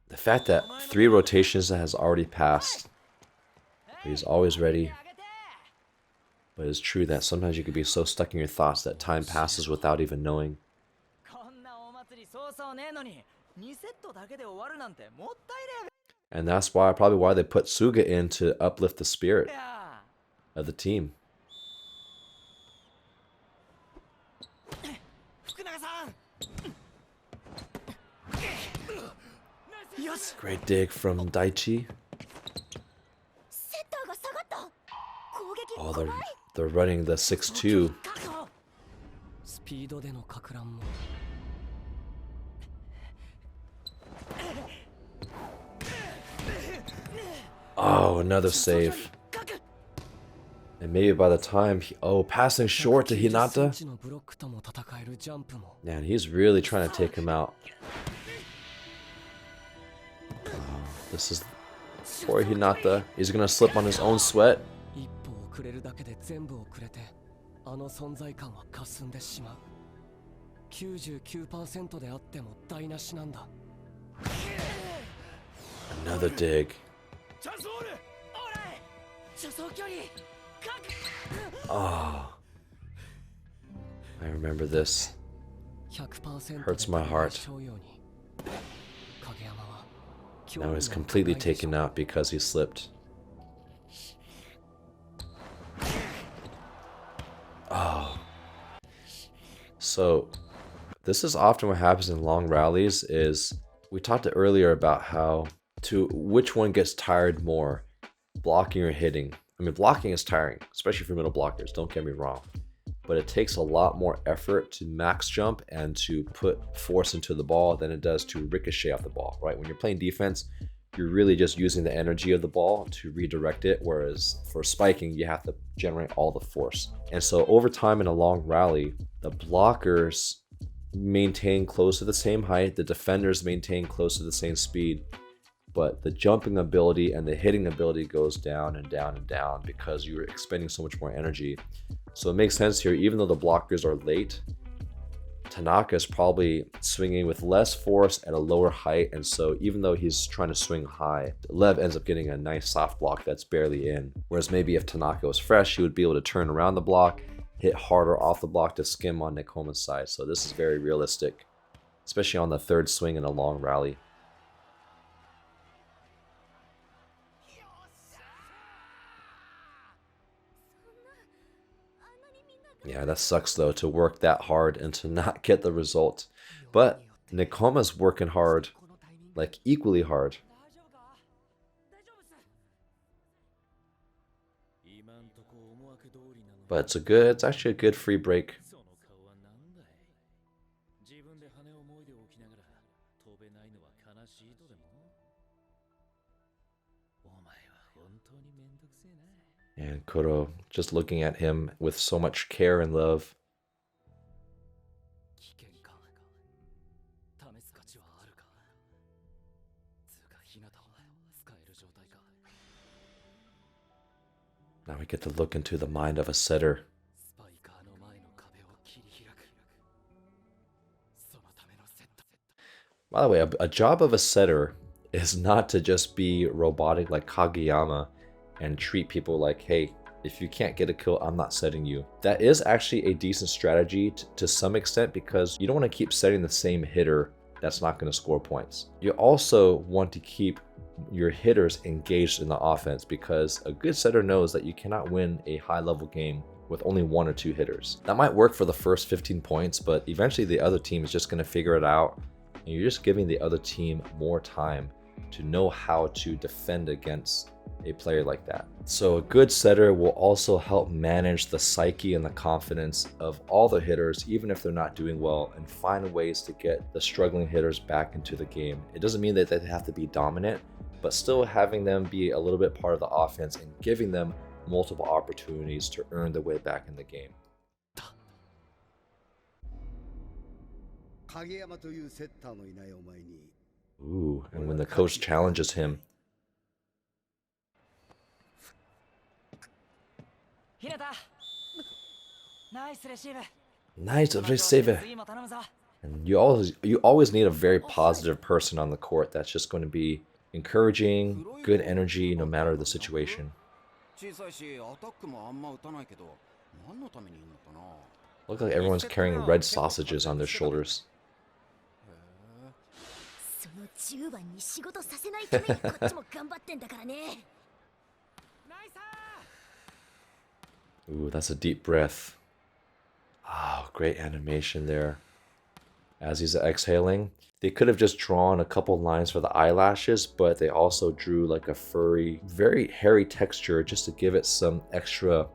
The fact that 3 rotations has already passed. He's always ready. But it's true that sometimes you could be so stuck in your thoughts that time passes without even knowing. And that's probably why they put Suga in, to uplift the spirit of the team. Great dig from Daichi. Oh, they're running the 6-2. Oh, another save. And maybe by the time passing short to Hinata. Man, he's really trying to take him out. This is poor Hinata. He's gonna slip on his own sweat. Another dig. Oh, I remember this. Hurts my heart. Now he's completely taken out because he slipped. Oh. So, this is often what happens in long rallies. Is we talked earlier about which one gets tired more, blocking or hitting. I mean, blocking is tiring, especially for middle blockers, don't get me wrong. But it takes a lot more effort to max jump and to put force into the ball than it does to ricochet off the ball, right? When you're playing defense, you're really just using the energy of the ball to redirect it, whereas for spiking, you have to generate all the force. And so over time in a long rally, the blockers maintain close to the same height, the defenders maintain close to the same speed, but the jumping ability and the hitting ability goes down and down and down because you're expending so much more energy. So it makes sense here, even though the blockers are late, Tanaka is probably swinging with less force at a lower height, and so even though he's trying to swing high, Lev ends up getting a nice soft block that's barely in. Whereas maybe if Tanaka was fresh, he would be able to turn around the block, hit harder off the block to skim on Nekoma's side. So this is very realistic, especially on the third swing in a long rally. Yeah, that sucks though, to work that hard and to not get the result. But Nekoma's working hard, like equally hard. But it's actually a good free break. And Kuro just looking at him with so much care and love. Now we get to look into the mind of a setter. By the way, a job of a setter is not to just be robotic like Kageyama and treat people like, hey, if you can't get a kill, I'm not setting you. That is actually a decent strategy to some extent, because you don't want to keep setting the same hitter that's not going to score points. You also want to keep your hitters engaged in the offense, because a good setter knows that you cannot win a high-level game with only 1 or 2 hitters. That might work for the first 15 points, but eventually the other team is just going to figure it out, and you're just giving the other team more time to know how to defend against a player like that. So a good setter will also help manage the psyche and the confidence of all the hitters, even if they're not doing well, and find ways to get the struggling hitters back into the game. It doesn't mean that they have to be dominant, but still having them be a little bit part of the offense and giving them multiple opportunities to earn their way back in the game. Ooh, and when the coach challenges him, Hinata! Nice receive. nice receive. And you always need a very positive person on the court that's just going to be encouraging, good energy no matter the situation. Look like everyone's carrying red sausages on their shoulders. Ooh, that's a deep breath. Oh, great animation there. As he's exhaling, they could have just drawn a couple lines for the eyelashes, but they also drew like a furry, very hairy texture just to give it some extra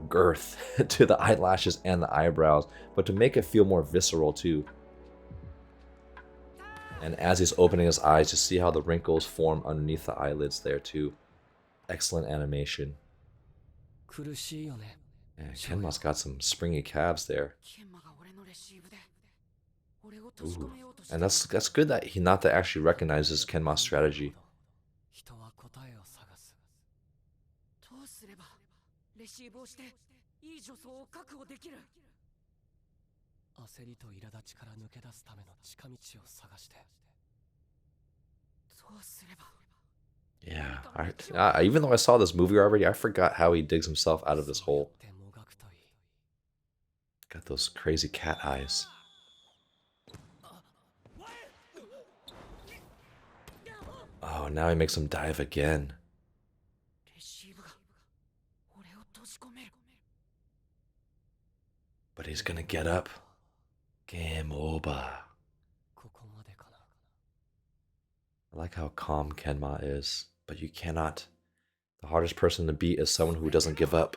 girth to the eyelashes and the eyebrows, but to make it feel more visceral too. And as he's opening his eyes, you see how the wrinkles form underneath the eyelids there too. Excellent animation. Yeah, Kenma's got some springy calves there. Ooh. And that's good that Hinata actually recognizes Kenma's strategy. Yeah, even though I saw this movie already, I forgot how he digs himself out of this hole. Got those crazy cat eyes. Oh, now he makes him dive again. But he's gonna get up. Game over. I like how calm Kenma is, but you cannot. The hardest person to beat is someone who doesn't give up.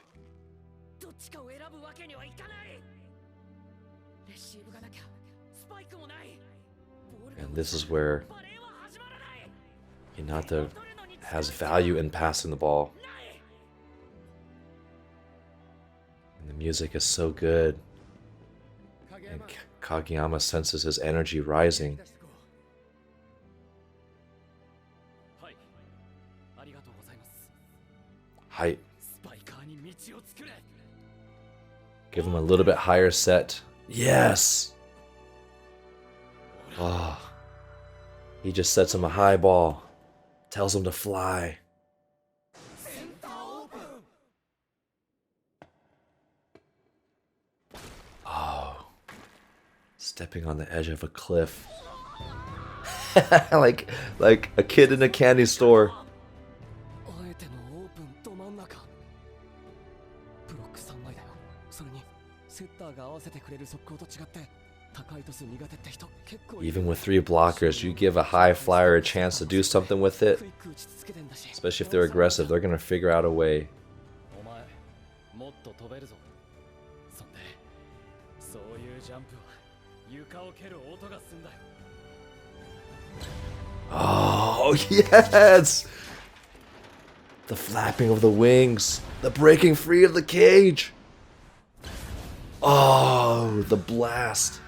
And this is where Hinata has value in passing the ball. And the music is so good. And Kageyama senses his energy rising. Height. Give him a little bit higher set. Yes! Oh. He just sets him a high ball. Tells him to fly. Oh. Stepping on the edge of a cliff. like a kid in a candy store. Even with 3 blockers, you give a high flyer a chance to do something with it. Especially if they're aggressive, they're going to figure out a way. Oh, yes! The flapping of the wings. The breaking free of the cage. Oh, the blast.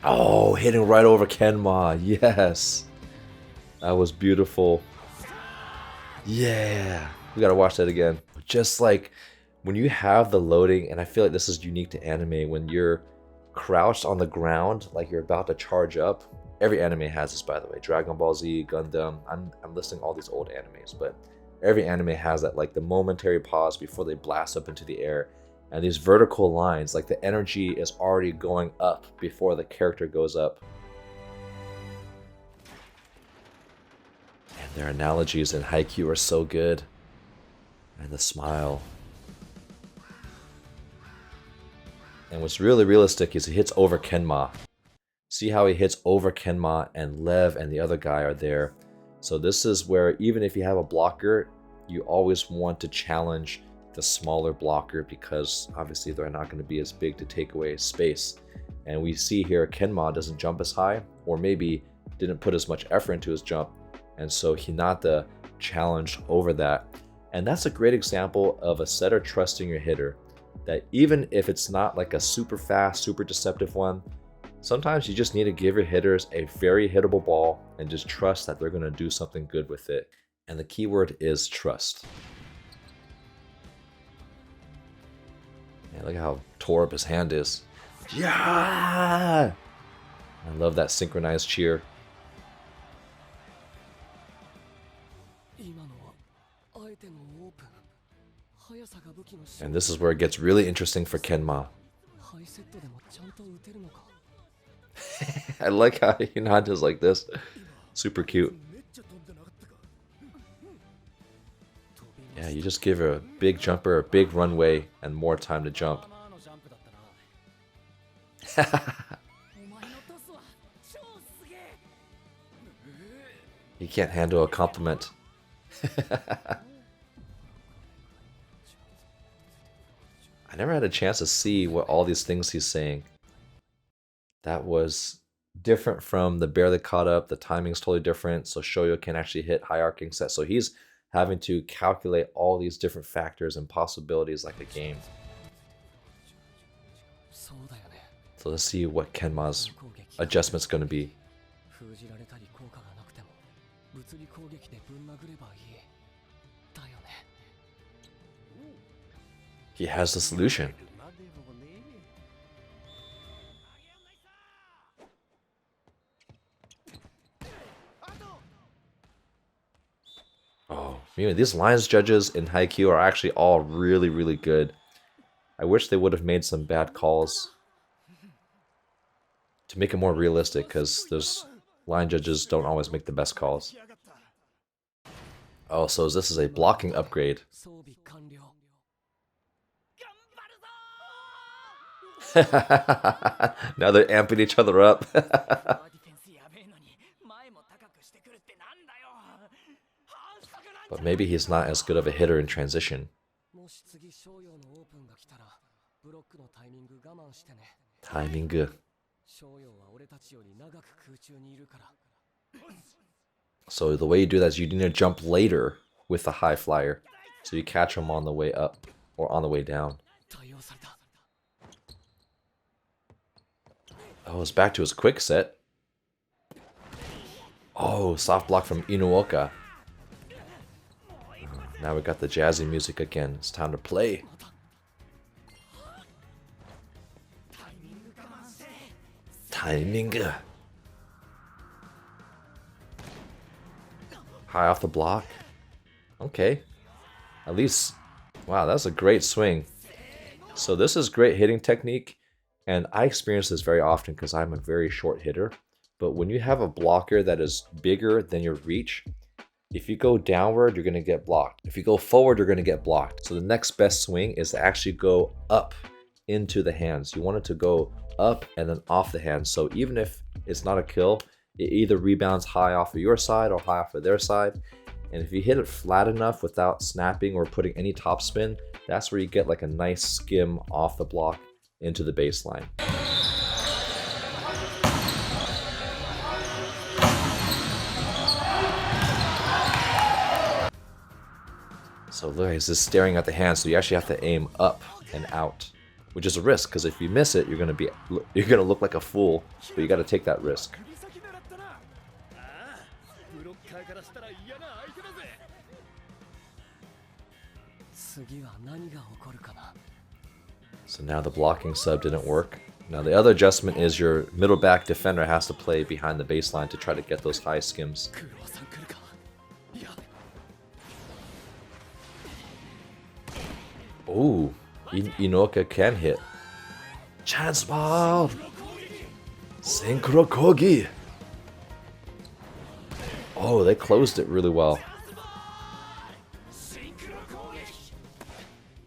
Oh, hitting right over Kenma. Yes. That was beautiful. Yeah. We gotta watch that again. Just like when you have the loading, and I feel like this is unique to anime, when you're crouched on the ground, like you're about to charge up. Every anime has this, by the way. Dragon Ball Z, Gundam. I'm listing all these old animes, but every anime has that, like the momentary pause before they blast up into the air. And these vertical lines, like the energy is already going up before the character goes up. And their analogies in Haikyu are so good. And the smile. And what's really realistic is he hits over Kenma. See how he hits over Kenma, and Lev and the other guy are there. So this is where even if you have a blocker, you always want to challenge the smaller blocker, because obviously they're not going to be as big to take away space. And we see here Kenma doesn't jump as high, or maybe didn't put as much effort into his jump, and so Hinata challenged over that. And that's a great example of a setter trusting your hitter, that even if it's not like a super fast, super deceptive one, sometimes you just need to give your hitters a very hittable ball and just trust that they're going to do something good with it. And the key word is trust. Yeah, look how tore up his hand is. Yeah! I love that synchronized cheer. And this is where it gets really interesting for Kenma. I like how Hinata's like this. Super cute. Yeah, you just give her a big jumper, a big runway, and more time to jump. He can't handle a compliment. I never had a chance to see what all these things he's saying. That was different from the barely caught up. The timing's totally different, so Shoyo can actually hit high arcing sets. So he's having to calculate all these different factors and possibilities like a game. So let's see what Kenma's adjustment's going to be. He has the solution. Oh, these lines judges in Haikyuu are actually all really, really good. I wish they would have made some bad calls to make it more realistic, because those line judges don't always make the best calls. Oh, so this is a blocking upgrade. Now they're amping each other up. But maybe he's not as good of a hitter in transition. Timing. So the way you do that is you need to jump later with the high flyer, so you catch him on the way up or on the way down. Oh, it's back to his quick set. Oh, soft block from Inuoka. Now we got the jazzy music again. It's time to play. Timing. High off the block. Okay. At least, wow, that's a great swing. So this is great hitting technique. And I experience this very often because I'm a very short hitter. But when you have a blocker that is bigger than your reach, if you go downward, you're going to get blocked. If you go forward, you're going to get blocked. So the next best swing is to actually go up into the hands. You want it to go up and then off the hands. So even if it's not a kill, it either rebounds high off of your side or high off of their side. And if you hit it flat enough without snapping or putting any topspin, that's where you get like a nice skim off the block into the baseline. So look, he's just staring at the hand, so you actually have to aim up and out, which is a risk, because if you miss it, you're gonna look like a fool, but you gotta take that risk. So now the blocking sub didn't work. Now the other adjustment is your middle back defender has to play behind the baseline to try to get those high skims. Ooh, Inoka can hit. Chance ball! Synchro Kogi! Oh, they closed it really well.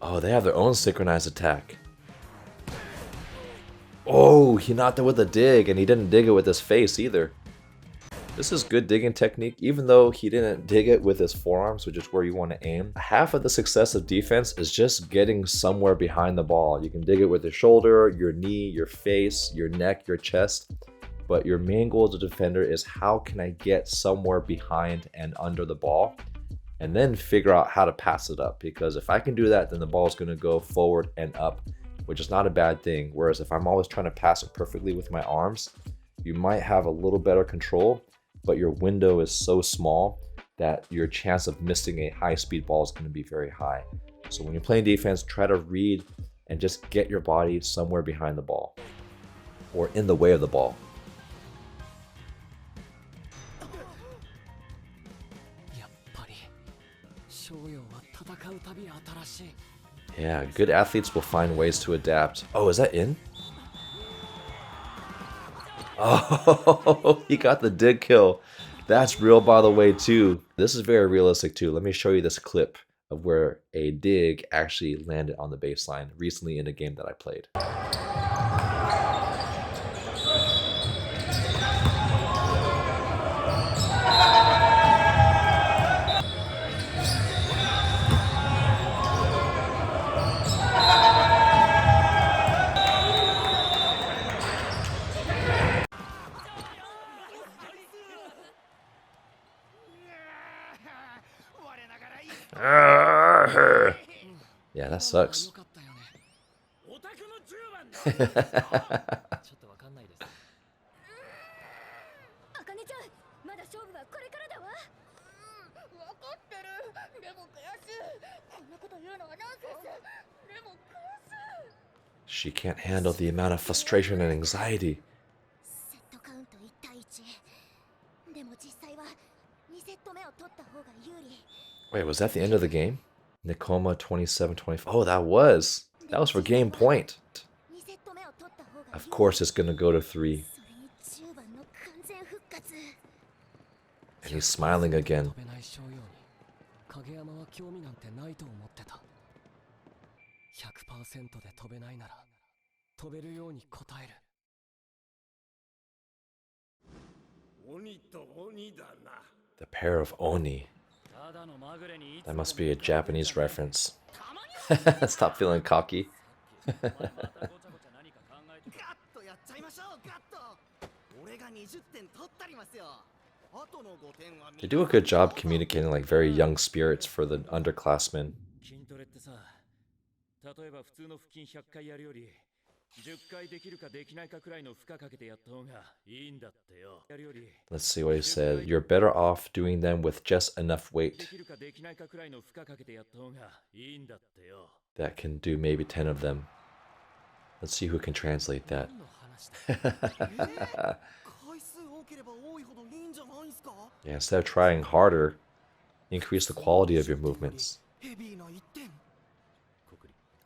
Oh, they have their own synchronized attack. Oh, hinata with a dig, and he didn't dig it with his face either. This is good digging technique, even though he didn't dig it with his forearms, which is where you want to aim. Half of the success of defense is just getting somewhere behind the ball. You can dig it with your shoulder, your knee, your face, your neck, your chest. But your main goal as a defender is how can I get somewhere behind and under the ball? And then figure out how to pass it up. Because if I can do that, then the ball is going to go forward and up, which is not a bad thing. Whereas if I'm always trying to pass it perfectly with my arms, you might have a little better control, but your window is so small that your chance of missing a high-speed ball is going to be very high. So when you're playing defense, try to read and just get your body somewhere behind the ball or in the way of the ball. Yeah, good athletes will find ways to adapt. Oh, is that in? Oh, he got the dig kill. That's real, by the way, too. This is very realistic, too. Let me show you this clip of where a dig actually landed on the baseline recently in a game that I played. Yeah, that sucks. She can't handle the amount of frustration and anxiety. Wait, was that the end of the game? Nikoma 27-25. Oh, that was for game point. Of course it's gonna go to 3. And he's smiling again. The pair of Oni. That must be a Japanese reference. Stop feeling cocky. They do a good job communicating like very young spirits for the underclassmen. Let's see what he said. You're better off doing them with just enough weight that can do maybe 10 of them. Let's see who can translate that. Yeah, instead of trying harder, increase the quality of your movements.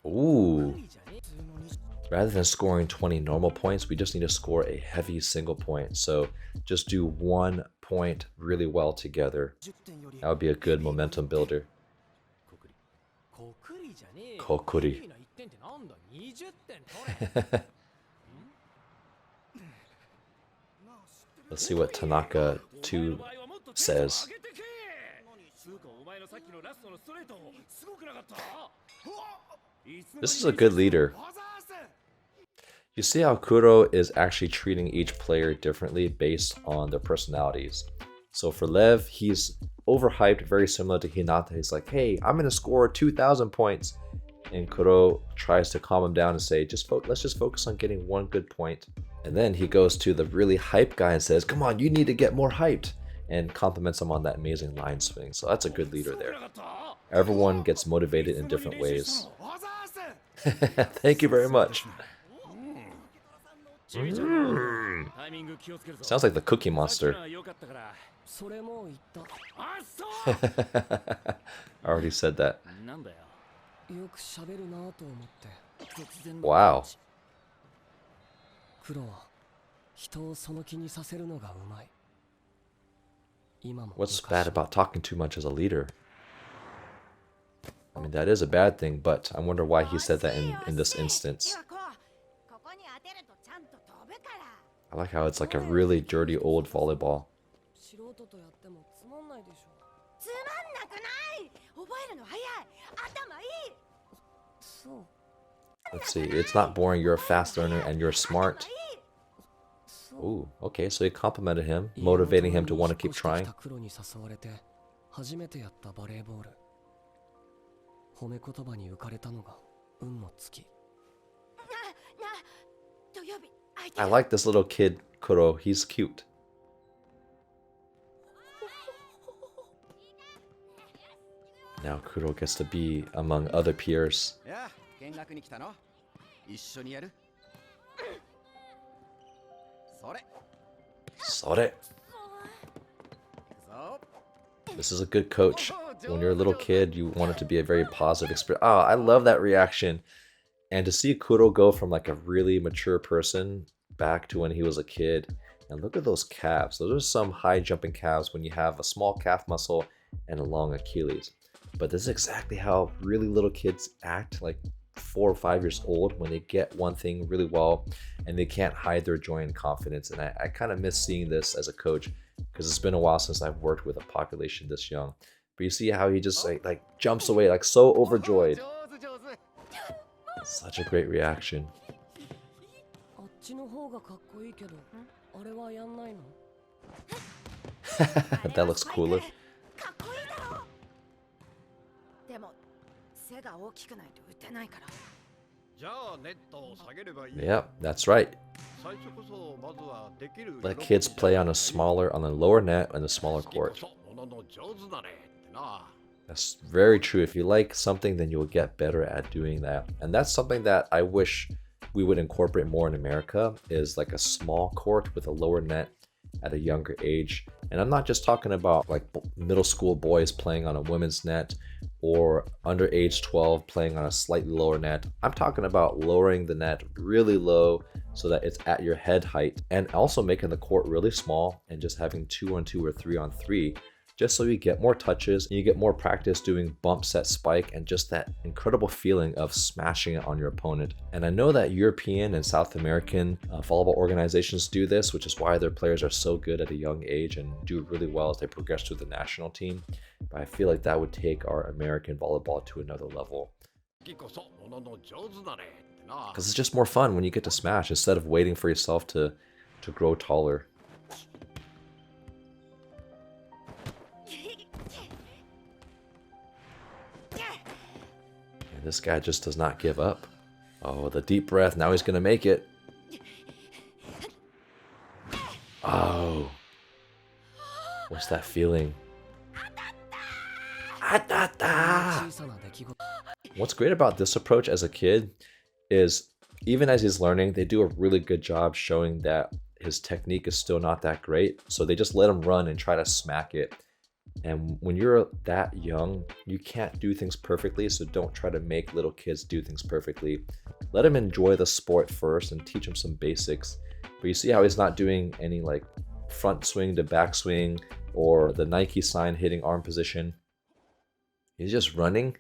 Ooh. Rather than scoring 20 normal points, we just need to score a heavy single point. So just do 1 point really well together. That would be a good momentum builder. Kokuri. Let's see what Tanaka 2 says. This is a good leader. You see how Kuro is actually treating each player differently based on their personalities. So for Lev, he's overhyped, very similar to Hinata. He's like, hey, I'm going to score 2,000 points. And Kuro tries to calm him down and say, let's just focus on getting 1 good point. And then he goes to the really hype guy and says, come on, you need to get more hyped. And compliments him on that amazing line swing. So that's a good leader there. Everyone gets motivated in different ways. Thank you very much. Sounds like the Cookie Monster. I already said that. Wow. What's bad about talking too much as a leader? I mean, that is a bad thing, but I wonder why he said that in this instance. I like how it's like a really dirty old volleyball. Let's see, it's not boring, you're a fast learner and you're smart. Ooh, okay, so he complimented him, motivating him to want to keep trying. I like this little kid, Kuro, he's cute. Now Kuro gets to be among other peers. Sore. This is a good coach. When you're a little kid, you want it to be a very positive experience. Oh, I love that reaction. And to see Kuro go from like a really mature person back to when he was a kid. And look at those calves. Those are some high jumping calves when you have a small calf muscle and a long Achilles. But this is exactly how really little kids act, like 4 or 5 years old, when they get one thing really well and they can't hide their joy and confidence. And I kind of miss seeing this as a coach because it's been a while since I've worked with a population this young. But you see how he just like jumps away, like so overjoyed. Such a great reaction. That looks cooler. Yep, that's right. Let kids play on the lower net and a smaller court. That's very true. If you like something, then you'll get better at doing that. And that's something that I wish we would incorporate more in America, is like a small court with a lower net at a younger age. And I'm not just talking about like middle school boys playing on a women's net or under age 12 playing on a slightly lower net. I'm talking about lowering the net really low so that it's at your head height, and also making the court really small and just having 2-on-2 or 3-on-3, just so you get more touches and you get more practice doing bump, set, spike, and just that incredible feeling of smashing it on your opponent. And I know that European and South American volleyball organizations do this, which is why their players are so good at a young age and do really well as they progress through the national team. But I feel like that would take our American volleyball to another level. Because it's just more fun when you get to smash instead of waiting for yourself to grow taller. This guy just does not give up. Oh, the deep breath. Now he's gonna make it. Oh. What's that feeling? What's great about this approach as a kid is even as he's learning, they do a really good job showing that his technique is still not that great. So they just let him run and try to smack it. And when you're that young, you can't do things perfectly. So don't try to make little kids do things perfectly. Let him enjoy the sport first and teach him some basics. But you see how he's not doing any like front swing to back swing or the Nike sign hitting arm position. He's just running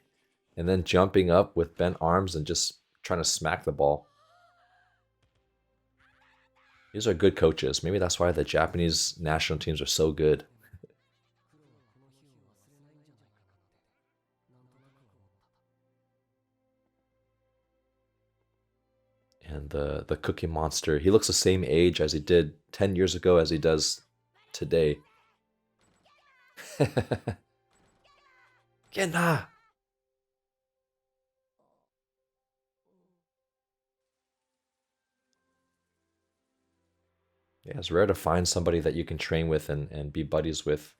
and then jumping up with bent arms and just trying to smack the ball. These are good coaches. Maybe that's why the Japanese national teams are so good. And the Cookie Monster, he looks the same age as he did 10 years ago as he does today. Genna! Yeah, it's rare to find somebody that you can train with and be buddies with.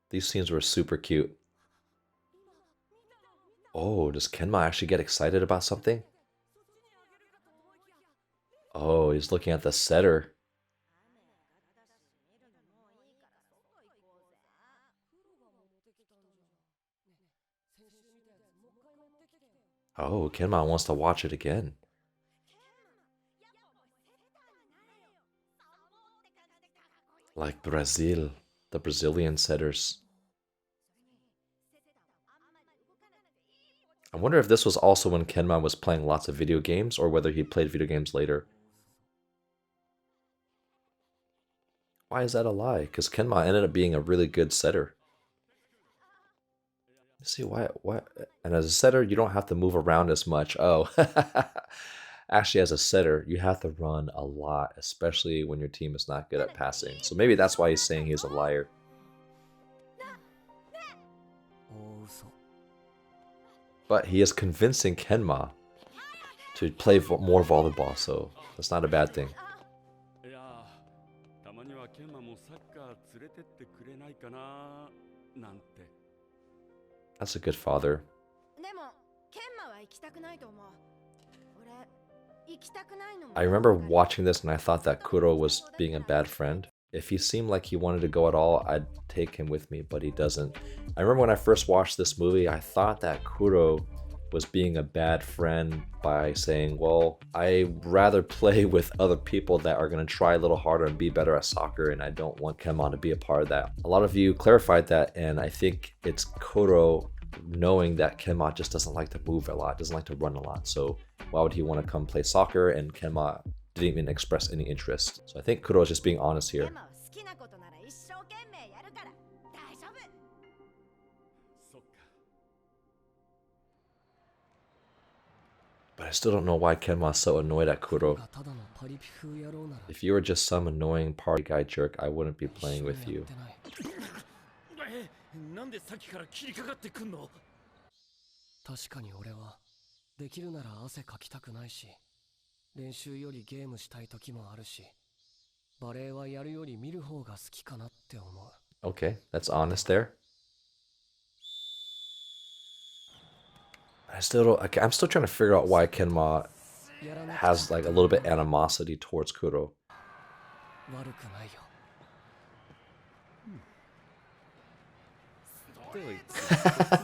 These scenes were super cute. Oh, does Kenma actually get excited about something? Oh, he's looking at the setter. Oh, Kenma wants to watch it again. Like Brazil, the Brazilian setters. I wonder if this was also when Kenma was playing lots of video games or whether he played video games later. Why is that a lie? Because Kenma ended up being a really good setter. Let's see why. And as a setter, you don't have to move around as much. Oh, actually, as a setter, you have to run a lot, especially when your team is not good at passing. So maybe that's why he's saying he's a liar. But he is convincing Kenma to play more volleyball, so that's not a bad thing. That's a good father. I remember watching this and I thought that Kuro was being a bad friend. If he seemed like he wanted to go at all, I'd take him with me, but he doesn't. I remember when I first watched this movie, I thought that Kuro was being a bad friend by saying, well, I'd rather play with other people that are going to try a little harder and be better at soccer, and I don't want Kenma to be a part of that. A lot of you clarified that, and I think it's Kuro knowing that Kenma just doesn't like to move a lot, doesn't like to run a lot. So why would he want to come play soccer? And Kenma didn't even express any interest. So I think Kuro is just being honest here. But I still don't know why Kenma's so annoyed at Kuro. If you were just some annoying party guy jerk, I wouldn't be playing with you. Okay, that's honest there. I'm still trying to figure out why Kenma has like a little bit animosity towards Kuro.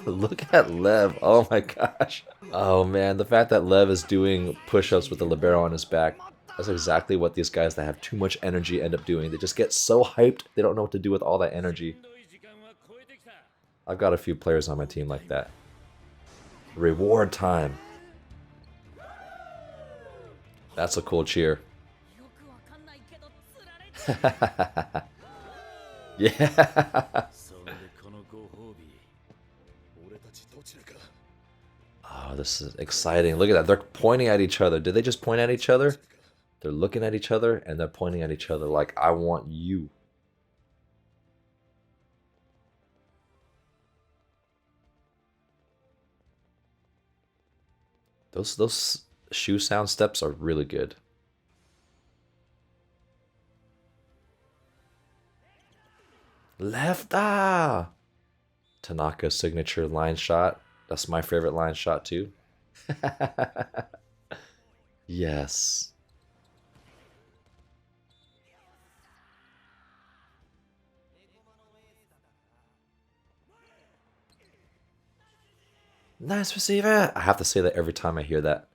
Look at Lev. Oh my gosh. Oh man, the fact that Lev is doing push-ups with the libero on his back, that's exactly what these guys that have too much energy end up doing. They just get so hyped, they don't know what to do with all that energy. I've got a few players on my team like that. Reward time. That's a cool cheer. Yeah. Oh, this is exciting. Look at that. They're pointing at each other. Did they just point at each other? They're looking at each other and they're pointing at each other like, I want you. Those shoe sound steps are really good. Left Tanaka's signature line shot. That's my favorite line shot too. Yes. Nice receiver. I have to say that every time I hear that.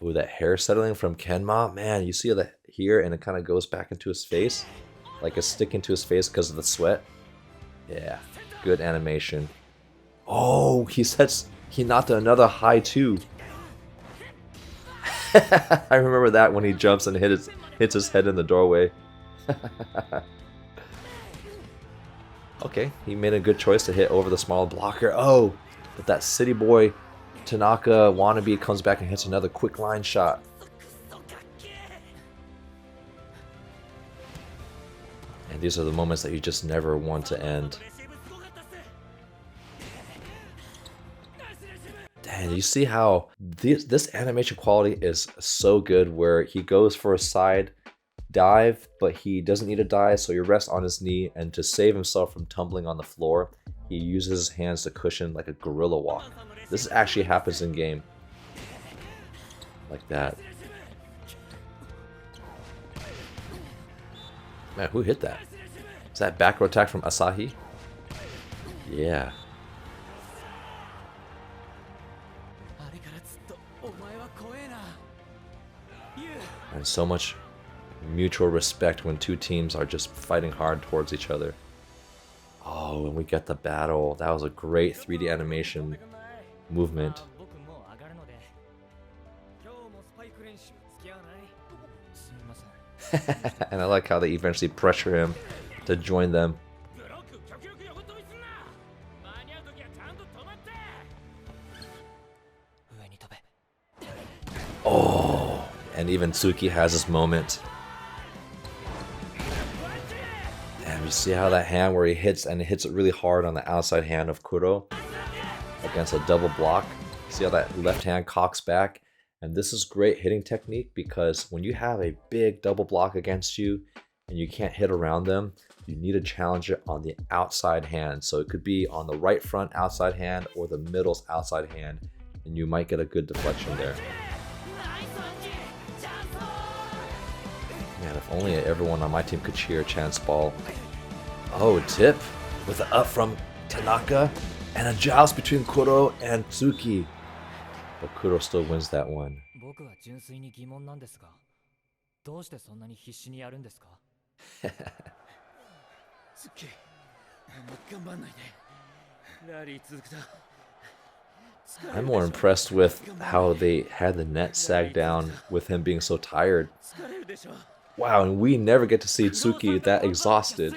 Ooh, that hair settling from Kenma. Man, you see that here and it kind of goes back into his face. Like it's sticking to his face because of the sweat. Yeah, good animation. Oh, he sets hinata another high too. I remember that when he jumps and hits his head in the doorway. Okay, he made a good choice to hit over the small blocker. Oh, but that city boy Tanaka wannabe comes back and hits another quick line shot. And these are the moments that you just never want to end. Dang, you see how this animation quality is so good where he goes for a side dive, but he doesn't need to dive, so he rests on his knee, and to save himself from tumbling on the floor, he uses his hands to cushion like a gorilla walk. This actually happens in game. Like that. Man, who hit that? Is that back row attack from Asahi? Yeah. And so much mutual respect when two teams are just fighting hard towards each other. Oh, and we get the battle. That was a great 3D animation movement. And I like how they eventually pressure him to join them. Oh, and even Tsuki has his moment. Damn, you see how that hand where he hits, and he hits it really hard on the outside hand of Kuro against a double block. See how that left hand cocks back? And this is great hitting technique because when you have a big double block against you and you can't hit around them, you need to challenge it on the outside hand. So it could be on the right front outside hand or the middle's outside hand, and you might get a good deflection there. Man, if only everyone on my team could cheer Chance Ball. Oh, tip with the up from Tanaka and a joust between Kuro and Tsuki. But Kuro still wins that one. I'm more impressed with how they had the net sag down with him being so tired. Wow, and we never get to see Tsuki that exhausted.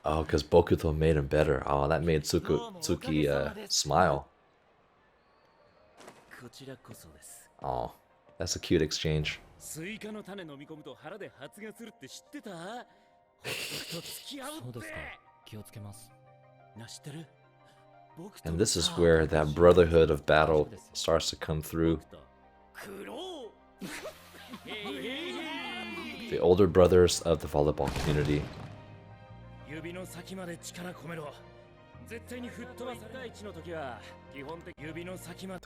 Oh, because Bokuto made him better. Oh, that made Tsuki smile. Oh, that's a cute exchange. And this is where that brotherhood of battle starts to come through. The older brothers of the volleyball community.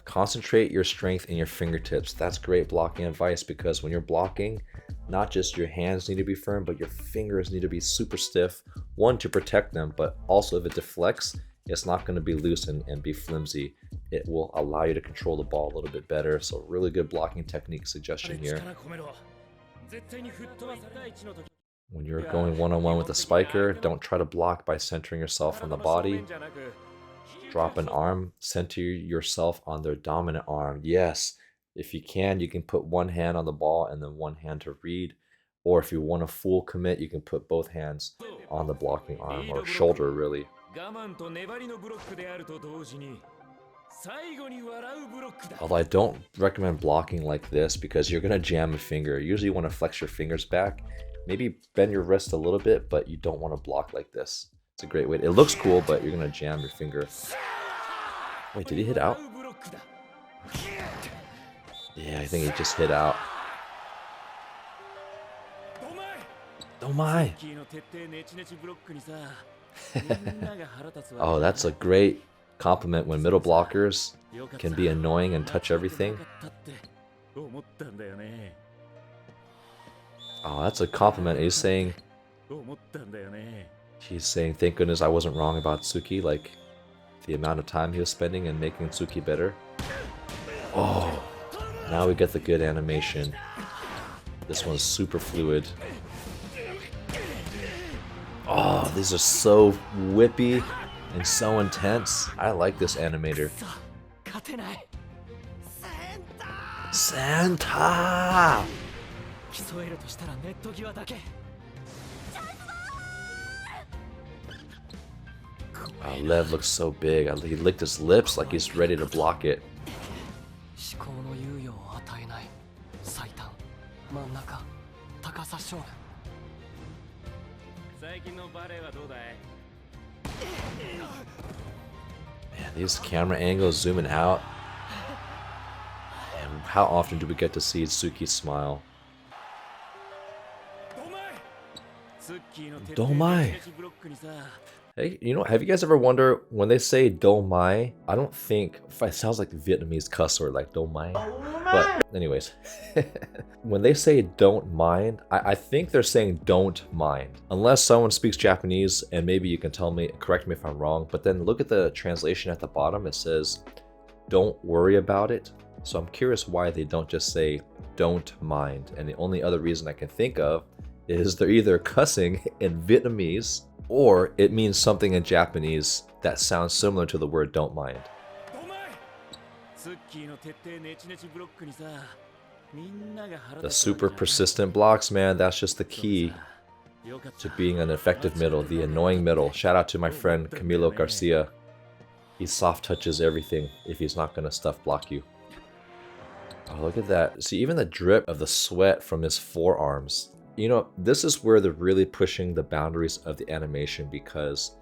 Concentrate your strength in your fingertips. That's great blocking advice because when you're blocking, not just your hands need to be firm, but your fingers need to be super stiff. One, to protect them, but also if it deflects, it's not going to be loose and be flimsy. It will allow you to control the ball a little bit better. So really good blocking technique suggestion here. When you're going one-on-one with a spiker, don't try to block by centering yourself on the body. Drop an arm, center yourself on their dominant arm. Yes, if you can put one hand on the ball and then one hand to read. Or if you want a full commit, you can put both hands on the blocking arm or shoulder, really. Although I don't recommend blocking like this because you're gonna jam a finger. Usually you want to flex your fingers back, maybe bend your wrist a little bit, but you don't want to block like this. It's a great way. It looks cool, but you're gonna jam your finger. Wait, did he hit out? Yeah, I think he just hit out. Oh my! Oh, that's a great compliment when middle blockers can be annoying and touch everything. Oh, that's a compliment. He's saying, thank goodness I wasn't wrong about Tsuki, like the amount of time he was spending in making Tsuki better. Oh, now we get the good animation. This one's super fluid. Oh, these are so whippy and so intense. I like this animator. Santa! Oh, Lev looks so big. He licked his lips like he's ready to block it. Man, these camera angles zooming out. And how often do we get to see Tsuki smile? Domai! Hey, you know, have you guys ever wondered when they say domai? I don't think it sounds like Vietnamese cuss word, like domai. But anyways, when they say don't mind, I think they're saying don't mind. Unless someone speaks Japanese, and maybe you can correct me if I'm wrong. But then look at the translation at the bottom. It says don't worry about it. So I'm curious why they don't just say don't mind. And the only other reason I can think of is they're either cussing in Vietnamese or it means something in Japanese that sounds similar to the word don't mind. The super persistent blocks, man, that's just the key to being an effective middle, the annoying middle. Shout out to my friend Camilo Garcia. He soft touches everything if he's not gonna stuff block you. Oh, look at that. See, even the drip of the sweat from his forearms. You know, this is where they're really pushing the boundaries of the animation because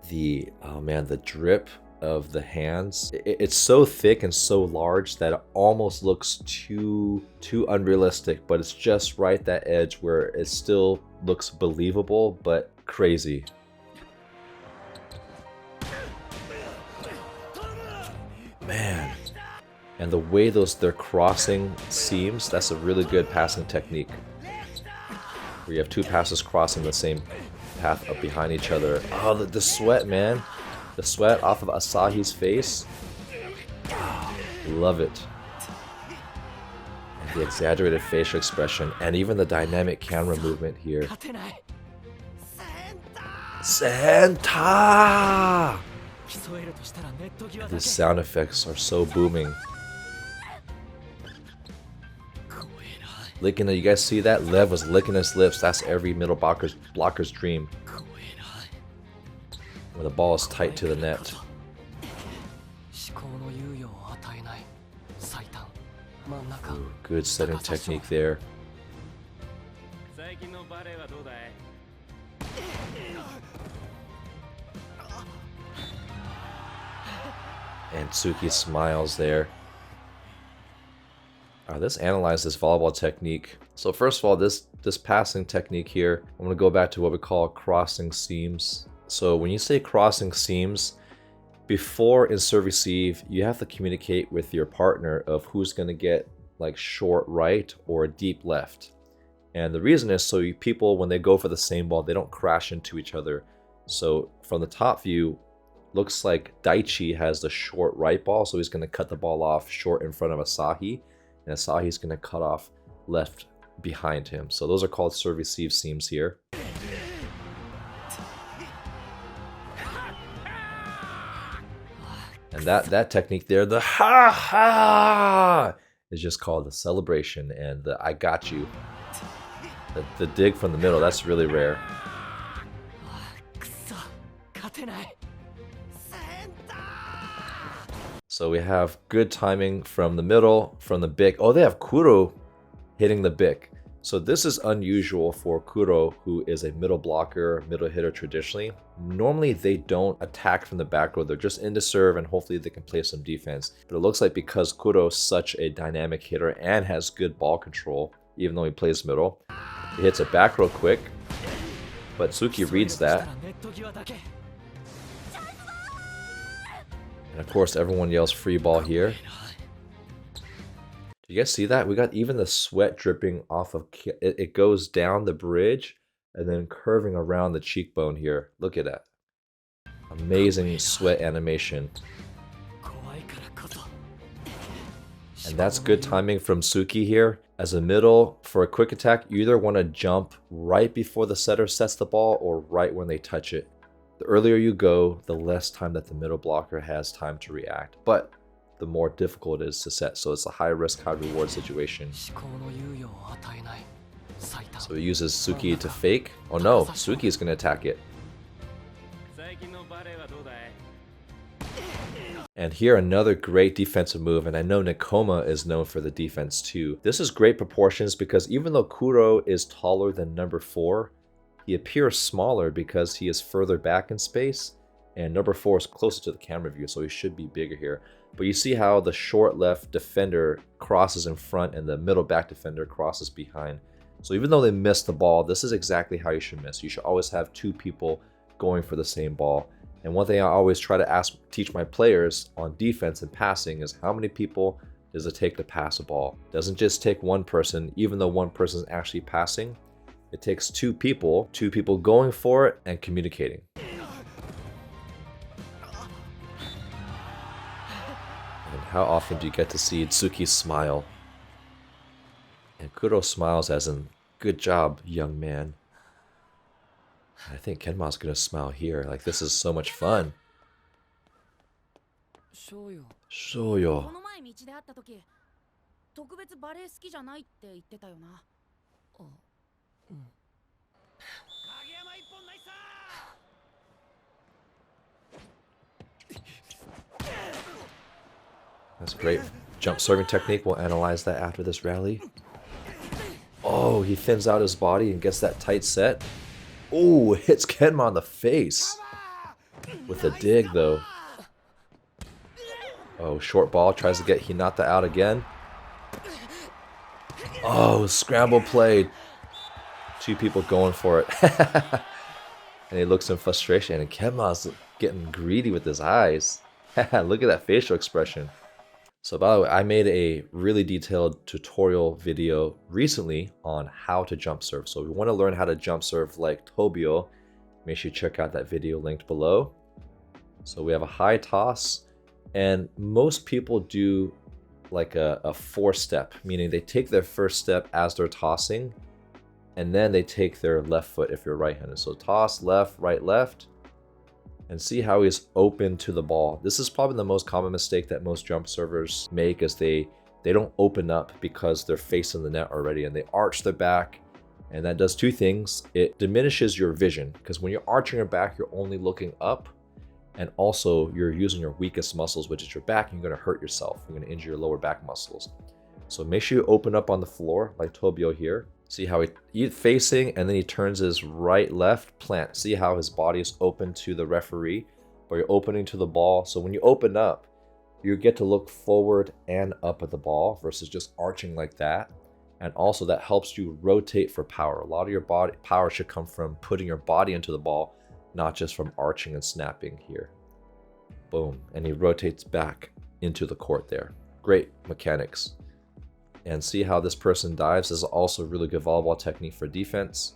oh man, the drip of the hands, it's so thick and so large that it almost looks too unrealistic, but it's just right that edge where it still looks believable, but crazy. Man. And the way they're crossing seams, that's a really good passing technique. Where you have two passes crossing the same path up behind each other. Oh, the sweat, man. The sweat off of Asahi's face. Oh, love it. And the exaggerated facial expression, and even the dynamic camera movement here. Santa! And these sound effects are so booming. Licking it, you guys see that? Lev was licking his lips. That's every middle blocker's dream. When the ball is tight to the net. Ooh, good setting technique there. And Tsuki smiles there. Let's analyze this volleyball technique. So first of all, this passing technique here, I'm going to go back to what we call crossing seams. So when you say crossing seams, before in serve receive, you have to communicate with your partner of who's going to get like short right or deep left. And the reason is so people, when they go for the same ball, they don't crash into each other. So from the top view, looks like Daichi has the short right ball, so he's going to cut the ball off short in front of Asahi. And Asahi's going to cut off left behind him. So those are called serve receive seams here. And that technique there, the ha ha, is just called the celebration, and the I got you. The dig from the middle, that's really rare. So we have good timing from the middle, from the Bic. Oh, they have Kuro hitting the Bic. So this is unusual for Kuro, who is a middle blocker, middle hitter traditionally. Normally they don't attack from the back row, they're just into serve and hopefully they can play some defense. But it looks like because Kuro is such a dynamic hitter and has good ball control, even though he plays middle, he hits it back row quick. But Tsuki reads that. And of course everyone yells free ball here. Do you guys see that? We got even the sweat dripping off of it. It goes down the bridge and then curving around the cheekbone here. Look at that. Amazing sweat animation. And that's good timing from Tsuki here. As a middle, for a quick attack, you either want to jump right before the setter sets the ball or right when they touch it. The earlier you go, the less time that the middle blocker has time to react. But the more difficult it is to set, so it's a high risk, high reward situation. So he uses Tsuki to fake. Oh no, Tsuki is going to attack it. And here another great defensive move, and I know Nekoma is known for the defense too. This is great proportions because even though Kuro is taller than number 4, he appears smaller because he is further back in space, and number 4 is closer to the camera view, so he should be bigger here. But you see how the short left defender crosses in front and the middle back defender crosses behind. So even though they missed the ball, this is exactly how you should miss. You should always have 2 people going for the same ball. And one thing I always try to teach my players on defense and passing is how many people does it take to pass a ball? It doesn't just take one person, even though one person is actually passing. It takes 2 people going for it and communicating. And how often do you get to see Tsuki smile? And Kuro smiles as in, good job, young man. I think Kenma's gonna smile here. Like, this is so much fun. Shoyo. この前道で会った時、特別バレエ好きじゃないって言ってたよな。うん。 kageyama 一本ナイス。 That's great jump serving technique. We'll analyze that after this rally. Oh, he thins out his body and gets that tight set. Oh, hits Kenma on the face. With a dig though. Oh, short ball, tries to get Hinata out again. Oh, scramble play. 2 people going for it. And he looks in frustration, and Kenma's getting greedy with his eyes. Look at that facial expression. So by the way, I made a really detailed tutorial video recently on how to jump serve. So if you want to learn how to jump serve like Tobio, make sure you check out that video linked below. So we have a high toss, and most people do like a 4-step, meaning they take their first step as they're tossing, and then they take their left foot if you're right-handed. So toss, left, right, left. And see how he's open to the ball. This is probably the most common mistake that most jump servers make, is they don't open up because they're facing the net already, and they arch their back, and that does 2 things. It diminishes your vision, because when you're arching your back, you're only looking up, and also you're using your weakest muscles, which is your back, and you're going to hurt yourself. You're going to injure your lower back muscles. So make sure you open up on the floor like Tobio here. See how he's facing, and then he turns his right, left, plant. See how his body is open to the referee, but you're opening to the ball. So when you open up, you get to look forward and up at the ball versus just arching like that. And also that helps you rotate for power. A lot of your body power should come from putting your body into the ball, not just from arching and snapping here. Boom. And he rotates back into the court there. Great mechanics. And see how this person dives. This is also a really good volleyball technique for defense.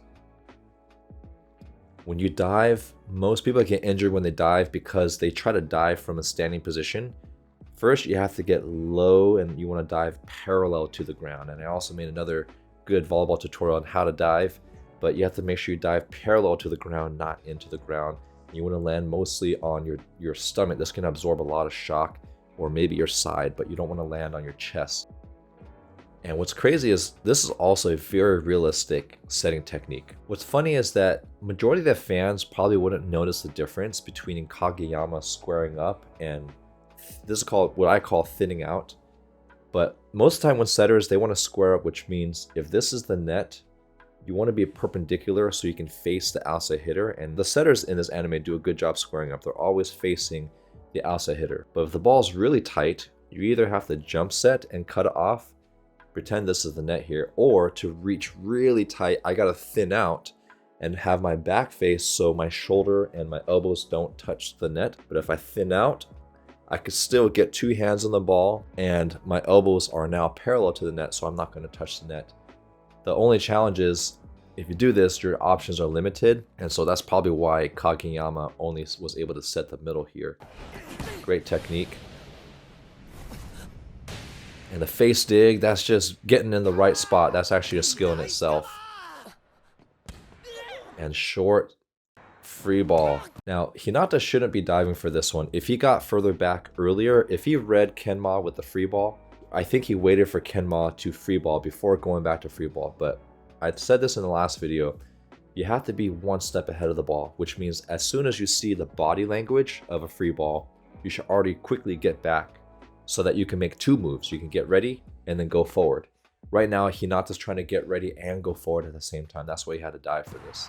When you dive, most people get injured when they dive because they try to dive from a standing position. First, you have to get low, and you want to dive parallel to the ground. And I also made another good volleyball tutorial on how to dive, but you have to make sure you dive parallel to the ground, not into the ground. You want to land mostly on your stomach. This can absorb a lot of shock, or maybe your side, but you don't want to land on your chest. And what's crazy is this is also a very realistic setting technique. What's funny is that majority of the fans probably wouldn't notice the difference between kageyama squaring up and this is called what I call thinning out. But most of the time when setters, they want to square up, which means if this is the net, you want to be perpendicular so you can face the outside hitter. And the setters in this anime do a good job squaring up. They're always facing the outside hitter. But if the ball's really tight, you either have to jump set and cut it off, pretend this is the net here, or to reach really tight, I gotta thin out and have my back face so my shoulder and my elbows don't touch the net. But if I thin out, I could still get 2 hands on the ball and my elbows are now parallel to the net, so I'm not gonna touch the net. The only challenge is, if you do this, your options are limited, and so that's probably why Kageyama only was able to set the middle here. Great technique. And the face dig, that's just getting in the right spot. That's actually a skill in itself. And short free ball. Now, Hinata shouldn't be diving for this one. If he got further back earlier, if he read Kenma with the free ball, I think he waited for Kenma to free ball before going back to free ball. But I said this in the last video, you have to be 1 step ahead of the ball, which means as soon as you see the body language of a free ball, you should already quickly get back so that you can make 2 moves. You can get ready and then go forward. Right now, Hinata's trying to get ready and go forward at the same time. That's why he had to dive for this.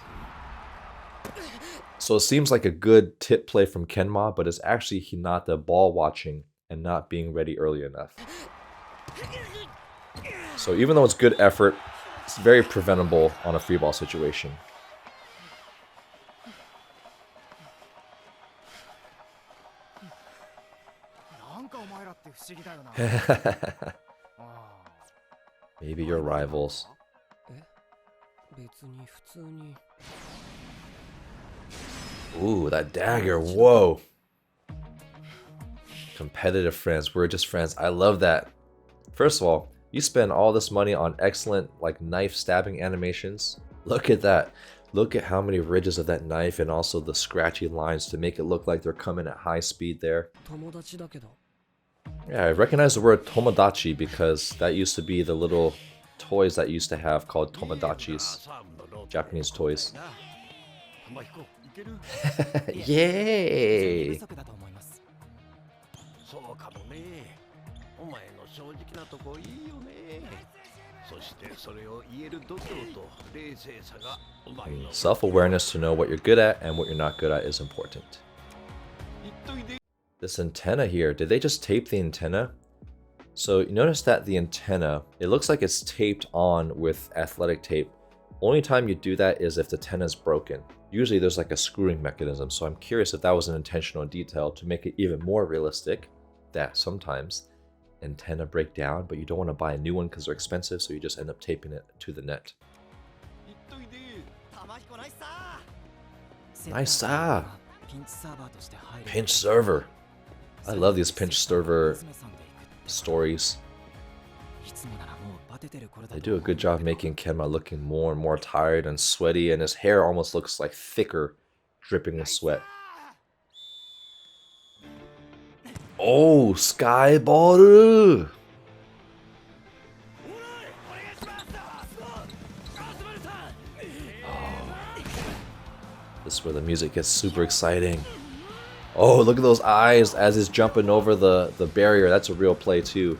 So it seems like a good tip play from Kenma, but it's actually Hinata ball watching and not being ready early enough. So even though it's good effort, it's very preventable on a free ball situation. Maybe your rivals. Ooh, that dagger, whoa. Competitive friends, we're just friends. I love that. First of all, you spend all this money on excellent like knife stabbing animations. Look at that. Look at how many ridges of that knife and also the scratchy lines to make it look like they're coming at high speed there. Yeah, I recognize the word tomodachi because that used to be the little toys that used to have called tomodachis. Japanese toys. Yay! Self-awareness to know what you're good at and what you're not good at is important. This antenna here, did they just tape the antenna? So you notice that the antenna, it looks like it's taped on with athletic tape. Only time you do that is if the antenna is broken. Usually there's like a screwing mechanism, so I'm curious if that was an intentional detail to make it even more realistic that sometimes antenna break down, but you don't want to buy a new one because they're expensive, so you just end up taping it to the net. Nice pinch server. I love these pinch server stories. They do a good job making Kenma looking more and more tired and sweaty, and his hair almost looks like thicker, dripping with sweat. Oh, Skyballer! This is where the music gets super exciting. Oh, look at those eyes as he's jumping over the barrier. That's a real play too.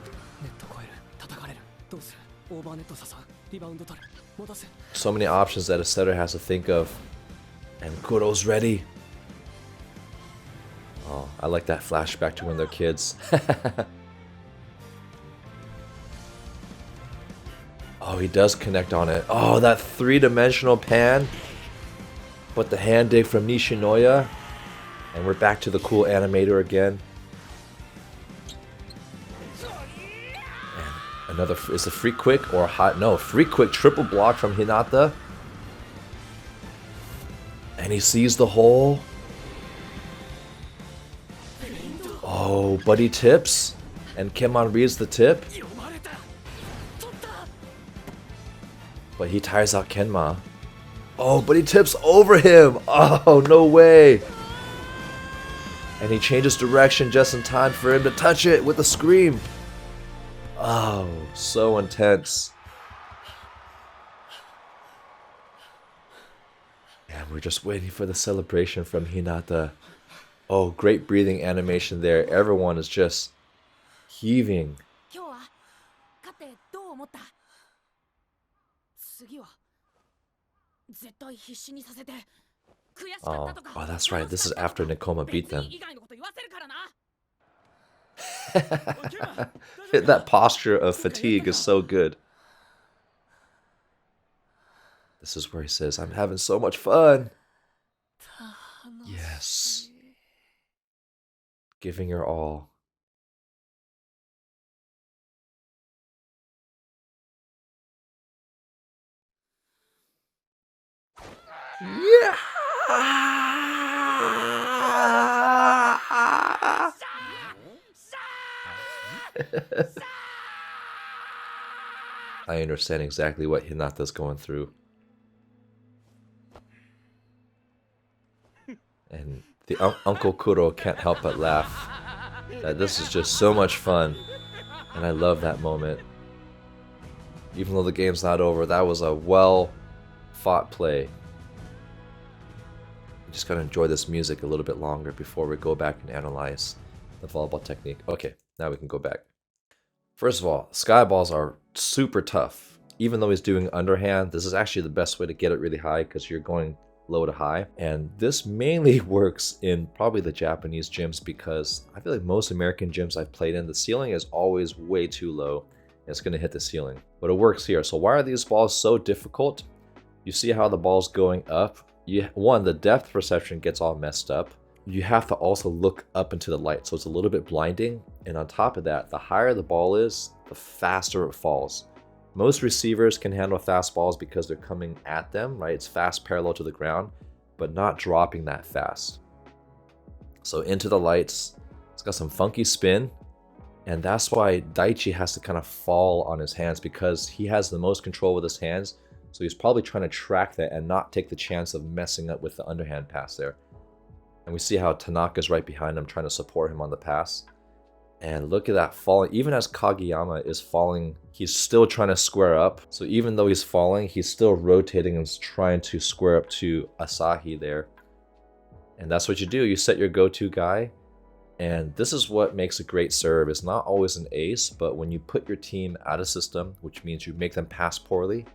So many options that a setter has to think of. And Kuro's ready. Oh, I like that flashback to when they're kids. Oh, he does connect on it. Oh, that 3-dimensional pan. But the hand dig from Nishinoya. And we're back to the cool animator again. And another, is it free quick or hot? No, free quick triple block from Hinata. And he sees the hole. Oh, buddy tips. And Kenma reads the tip. But he tires out Kenma. Oh, but he tips over him. Oh, no way. And he changes direction just in time for him to touch it with a scream. Oh, so intense. And we're just waiting for the celebration from Hinata. Oh, great breathing animation there. Everyone is just heaving. 今日は勝ってどう思った？次は絶対必死にさせて悔しかったとか。Oh, that's right. This is after Nekoma beat them. 以外のこと言わせるからな。That posture of fatigue is so good. This is where he says, I'm having so much fun. Yes. Giving your all. Yeah. I understand exactly what Hinata's going through. And the Uncle Kuro can't help but laugh. This is just so much fun. And I love that moment. Even though the game's not over, that was a well-fought play. We just gotta enjoy this music a little bit longer before we go back and analyze the volleyball technique. Okay, now we can go back. First of all, sky balls are super tough. Even though he's doing underhand, this is actually the best way to get it really high because you're going low to high. And this mainly works in probably the Japanese gyms because I feel like most American gyms I've played in, the ceiling is always way too low. And it's going to hit the ceiling. But it works here. So why are these balls so difficult? You see how the ball's going up? One, the depth perception gets all messed up. You have to also look up into the light, so it's a little bit blinding. And on top of that, the higher the ball is, the faster it falls. Most receivers can handle fast balls because they're coming at them, right? It's fast parallel to the ground, but not dropping that fast. So into the lights, it's got some funky spin, and that's why Daichi has to kind of fall on his hands because he has the most control with his hands. So he's probably trying to track that and not take the chance of messing up with the underhand pass there. And we see how Tanaka's right behind him trying to support him on the pass. And look at that falling. Even as Kageyama is falling, he's still trying to square up. So even though he's falling, he's still rotating and trying to square up to Asahi there. And that's what you do. You set your go-to guy. And this is what makes a great serve. It's not always an ace, but when you put your team out of system, which means you make them pass poorly,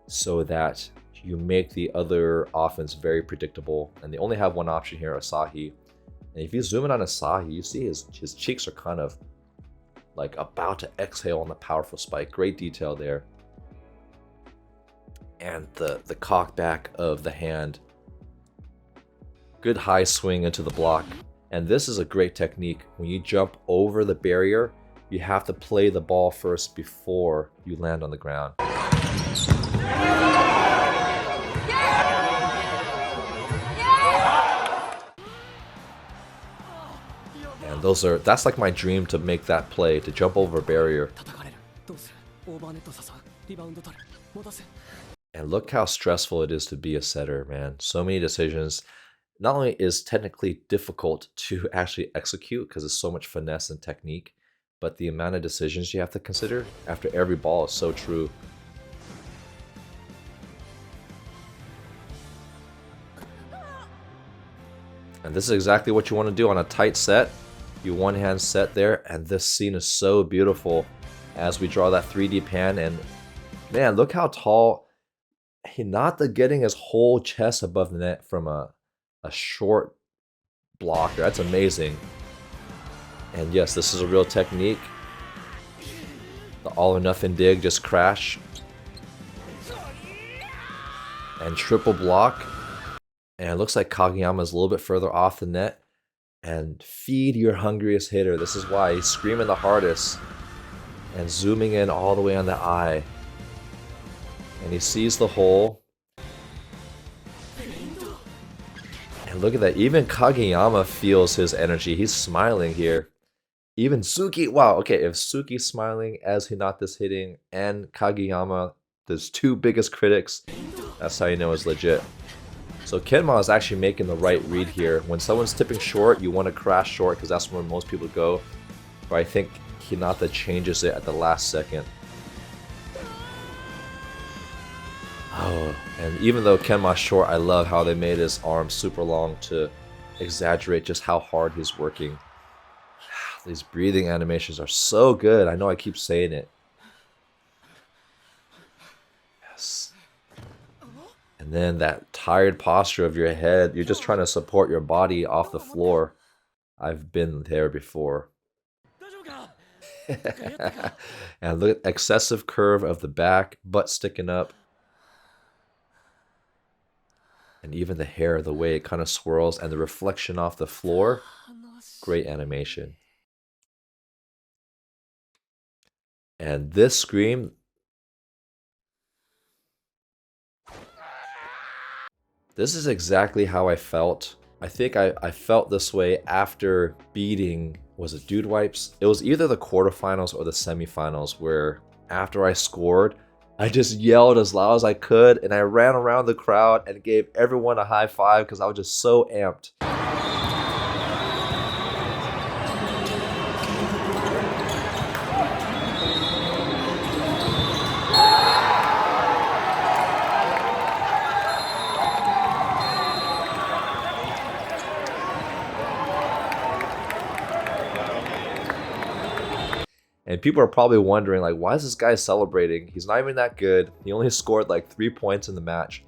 so that you make the other offense very predictable. And they only have one option here, Asahi. And if you zoom in on Asahi, you see his cheeks are kind of like about to exhale on the powerful spike. Great detail there. And the cock back of the hand. Good high swing into the block. And this is a great technique. When you jump over the barrier, you have to play the ball first before you land on the ground. And that's like my dream to make that play, to jump over a barrier. And look how stressful it is to be a setter, man. So many decisions. Not only is technically difficult to actually execute because there's so much finesse and technique, but the amount of decisions you have to consider after every ball is so true. And this is exactly what you want to do on a tight set. You one-hand set there, and this scene is so beautiful as we draw that 3D pan. And man, look how tall Hinata getting his whole chest above the net from a short blocker. That's amazing. And yes, this is a real technique. The all or nothing dig, just crash. And triple block. And it looks like Kageyama is a little bit further off the net. And feed your hungriest hitter. This is why he's screaming the hardest. And zooming in all the way on the eye. And he sees the hole. And look at that. Even Kageyama feels his energy. He's smiling here. Even Suki. Wow. Okay, if Suki's smiling as Hinata's hitting and Kageyama, there's two biggest critics. That's how you know it's legit. So Kenma is actually making the right read here. When someone's tipping short, you want to crash short because that's where most people go. But I think Hinata changes it at the last second. Oh, and even though Kenma's short, I love how they made his arm super long to exaggerate just how hard he's working. These breathing animations are so good. I know I keep saying it. Yes. And then that tired posture of your head. You're just trying to support your body off the floor. I've been there before. And look at excessive curve of the back, butt sticking up. And even the hair, the way it kind of swirls and the reflection off the floor. Great animation. And this scream, this is exactly how I felt. I think I felt this way after beating, was it Dude Wipes? It was either the quarterfinals or the semifinals, where after I scored, I just yelled as loud as I could and I ran around the crowd and gave everyone a high five because I was just so amped. And people are probably wondering, like, why is this guy celebrating? He's not even that good. He only scored like 3 points in the match.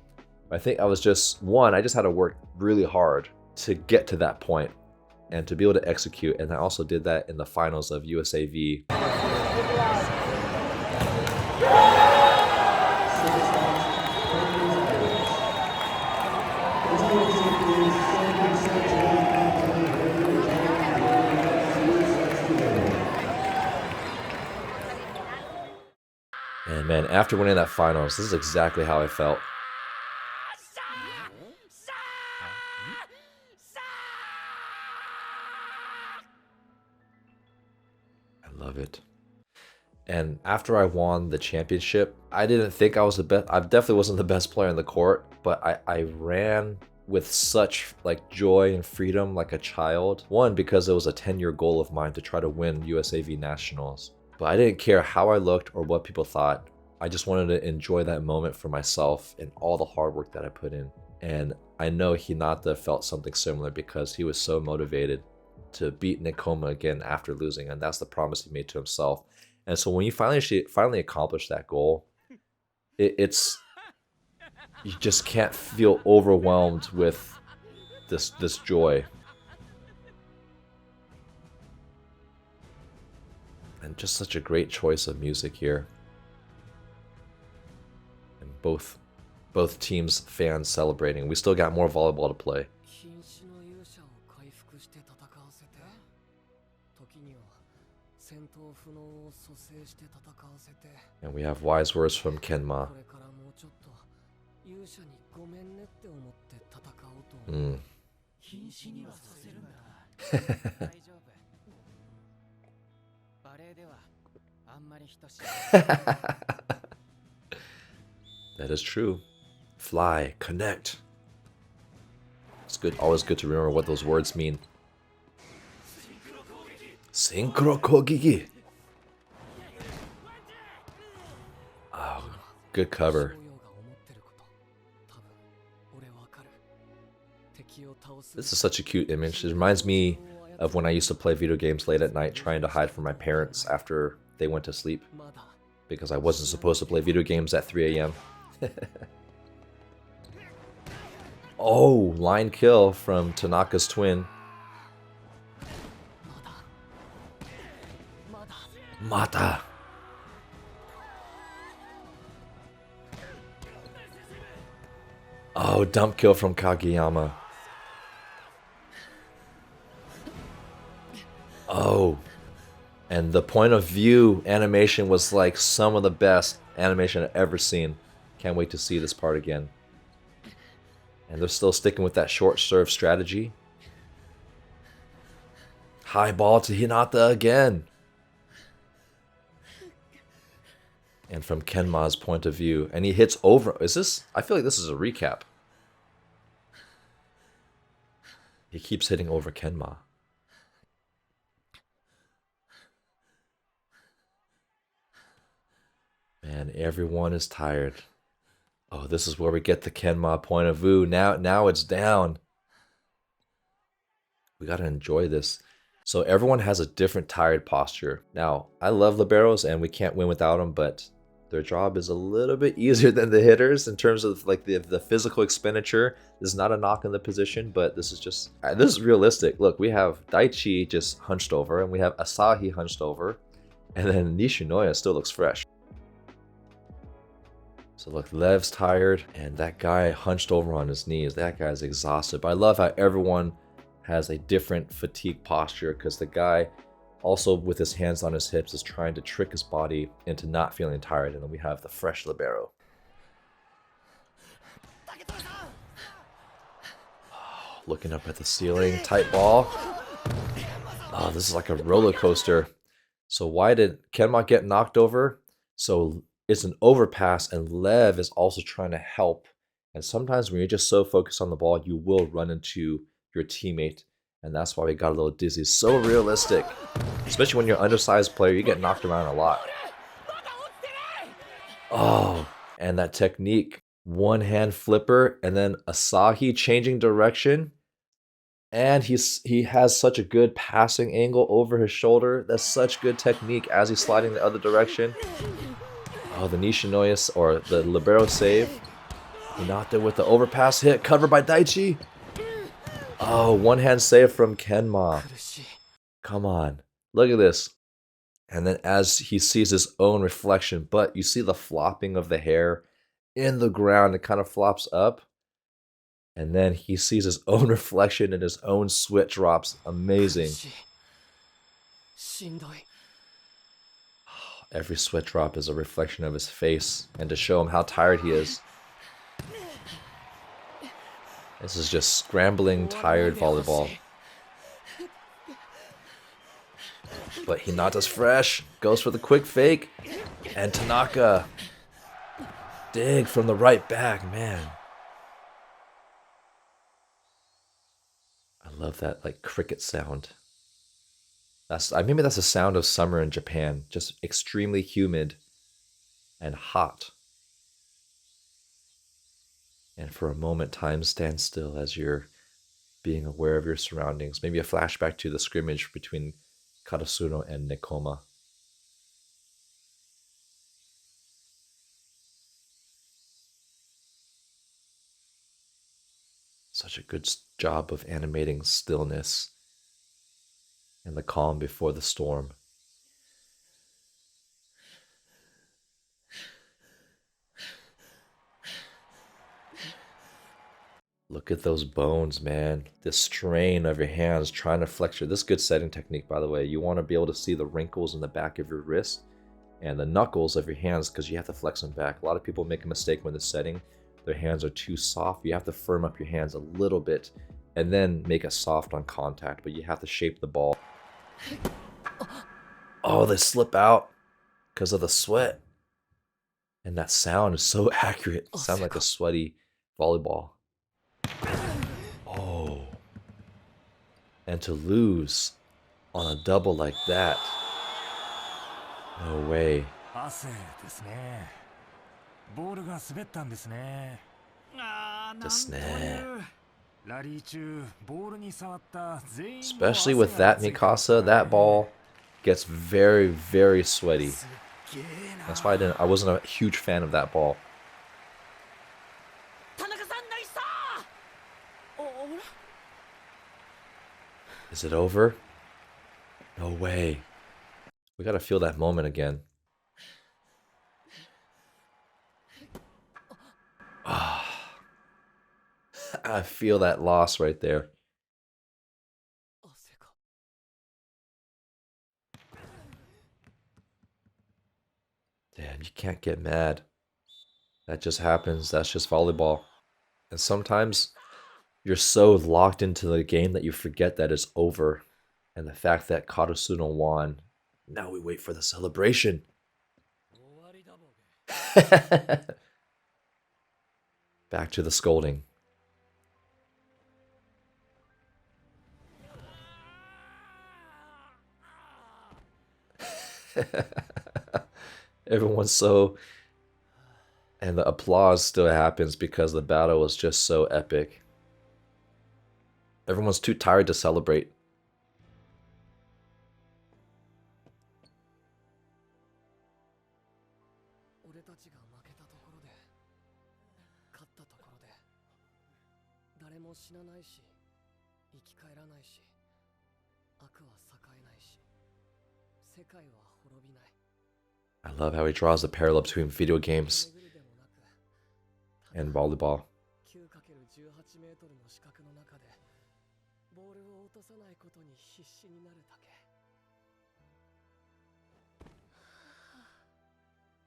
I think I was just, I just had to work really hard to get to that point and to be able to execute. And I also did that in the finals of USAV. And man, after winning that finals, this is exactly how I felt. I love it. And after I won the championship, I didn't think I was the best. I definitely wasn't the best player in the court, but I ran with such like joy and freedom like a child. One, because it was a 10-year goal of mine to try to win USAV Nationals. But I didn't care how I looked or what people thought. I just wanted to enjoy that moment for myself and all the hard work that I put in. And I know Hinata felt something similar because he was so motivated to beat Nekoma again after losing, and that's the promise he made to himself. And so when you finally accomplish that goal, it's you just can't feel overwhelmed with this joy. And just such a great choice of music here. And both teams' fans celebrating. We still got more volleyball to play. And we have wise words from Kenma. That is true. Fly, connect. It's good, always good to remember what those words mean. Synchro kogigi. Oh, good cover. This is such a cute image. It reminds me of when I used to play video games late at night trying to hide from my parents after they went to sleep, because I wasn't supposed to play video games at 3 a.m. Oh, line kill from Tanaka's twin. Mata. Oh, dump kill from Kageyama. Oh, and the point of view animation was like some of the best animation I've ever seen. Can't wait to see this part again. And they're still sticking with that short serve strategy. High ball to Hinata again. And from Kenma's point of view, and he hits over. Is this? I feel like this is a recap. He keeps hitting over Kenma. Man, everyone is tired. Oh, this is where we get the Kenma point of view. Now it's down. We gotta enjoy this. So everyone has a different tired posture. Now, I love liberos and we can't win without them, but their job is a little bit easier than the hitters in terms of like the physical expenditure. This is not a knock on the position, but this is realistic. Look, we have Daichi just hunched over and we have Asahi hunched over, and then Nishinoya still looks fresh. So look, Lev's tired and that guy hunched over on his knees. That guy's exhausted. But I love how everyone has a different fatigue posture, because the guy also with his hands on his hips is trying to trick his body into not feeling tired. And then we have the fresh libero. Oh, looking up at the ceiling, tight ball. Oh, this is like a roller coaster. So why did Kenma get knocked over? So it's an overpass and Lev is also trying to help. And sometimes when you're just so focused on the ball, you will run into your teammate, and that's why we got a little dizzy. So realistic, especially when you're an undersized player, you get knocked around a lot. Oh, and that technique, one hand flipper, and then Asahi changing direction, and he has such a good passing angle over his shoulder. That's such good technique as he's sliding the other direction. Oh, the Nishinoya or the libero save. Hinata with the overpass hit, covered by Daichi. Oh, one hand save from Kenma. Come on. Look at this. And then as he sees his own reflection, but you see the flopping of the hair in the ground, it kind of flops up. And then he sees his own reflection and his own switch drops. Amazing. Every sweat drop is a reflection of his face and to show him how tired he is. This is just scrambling, tired volleyball. But Hinata's fresh, goes for the quick fake, and Tanaka dig from the right back, man. I love that like cricket sound. Maybe that's the sound of summer in Japan, just extremely humid and hot. And for a moment, time stands still as you're being aware of your surroundings. Maybe a flashback to the scrimmage between Karasuno and Nekoma. Such a good job of animating stillness and the calm before the storm. Look at those bones, man. The strain of your hands trying to flex your... This is good setting technique, by the way. You want to be able to see the wrinkles in the back of your wrist and the knuckles of your hands because you have to flex them back. A lot of people make a mistake when they're setting. Their hands are too soft. You have to firm up your hands a little bit and then make it soft on contact, but you have to shape the ball. Oh, they slip out because of the sweat. And that sound is so accurate. It sounds like a sweaty volleyball. Oh. And to lose on a double like that. No way. Especially with that Mikasa, that ball gets very, very sweaty. That's why I wasn't a huge fan of that ball. Is it over? No way. We gotta feel that moment again. Ah, I feel that loss right there. Damn, you can't get mad. That just happens. That's just volleyball. And sometimes you're so locked into the game that you forget that it's over. And the fact that Karasuno won. Now we wait for the celebration. Back to the scolding. Everyone's so... And the applause still happens because the battle was just so epic. Everyone's too tired to celebrate. 俺たちが負けたところで勝ったところで誰も死なないし生き返らないし悪は栄えないし世界は滅びない。 I love how he draws the parallel between video games and volleyball. 9×18 メートルの四角の中でボールを落とさないことに必死になるだけ。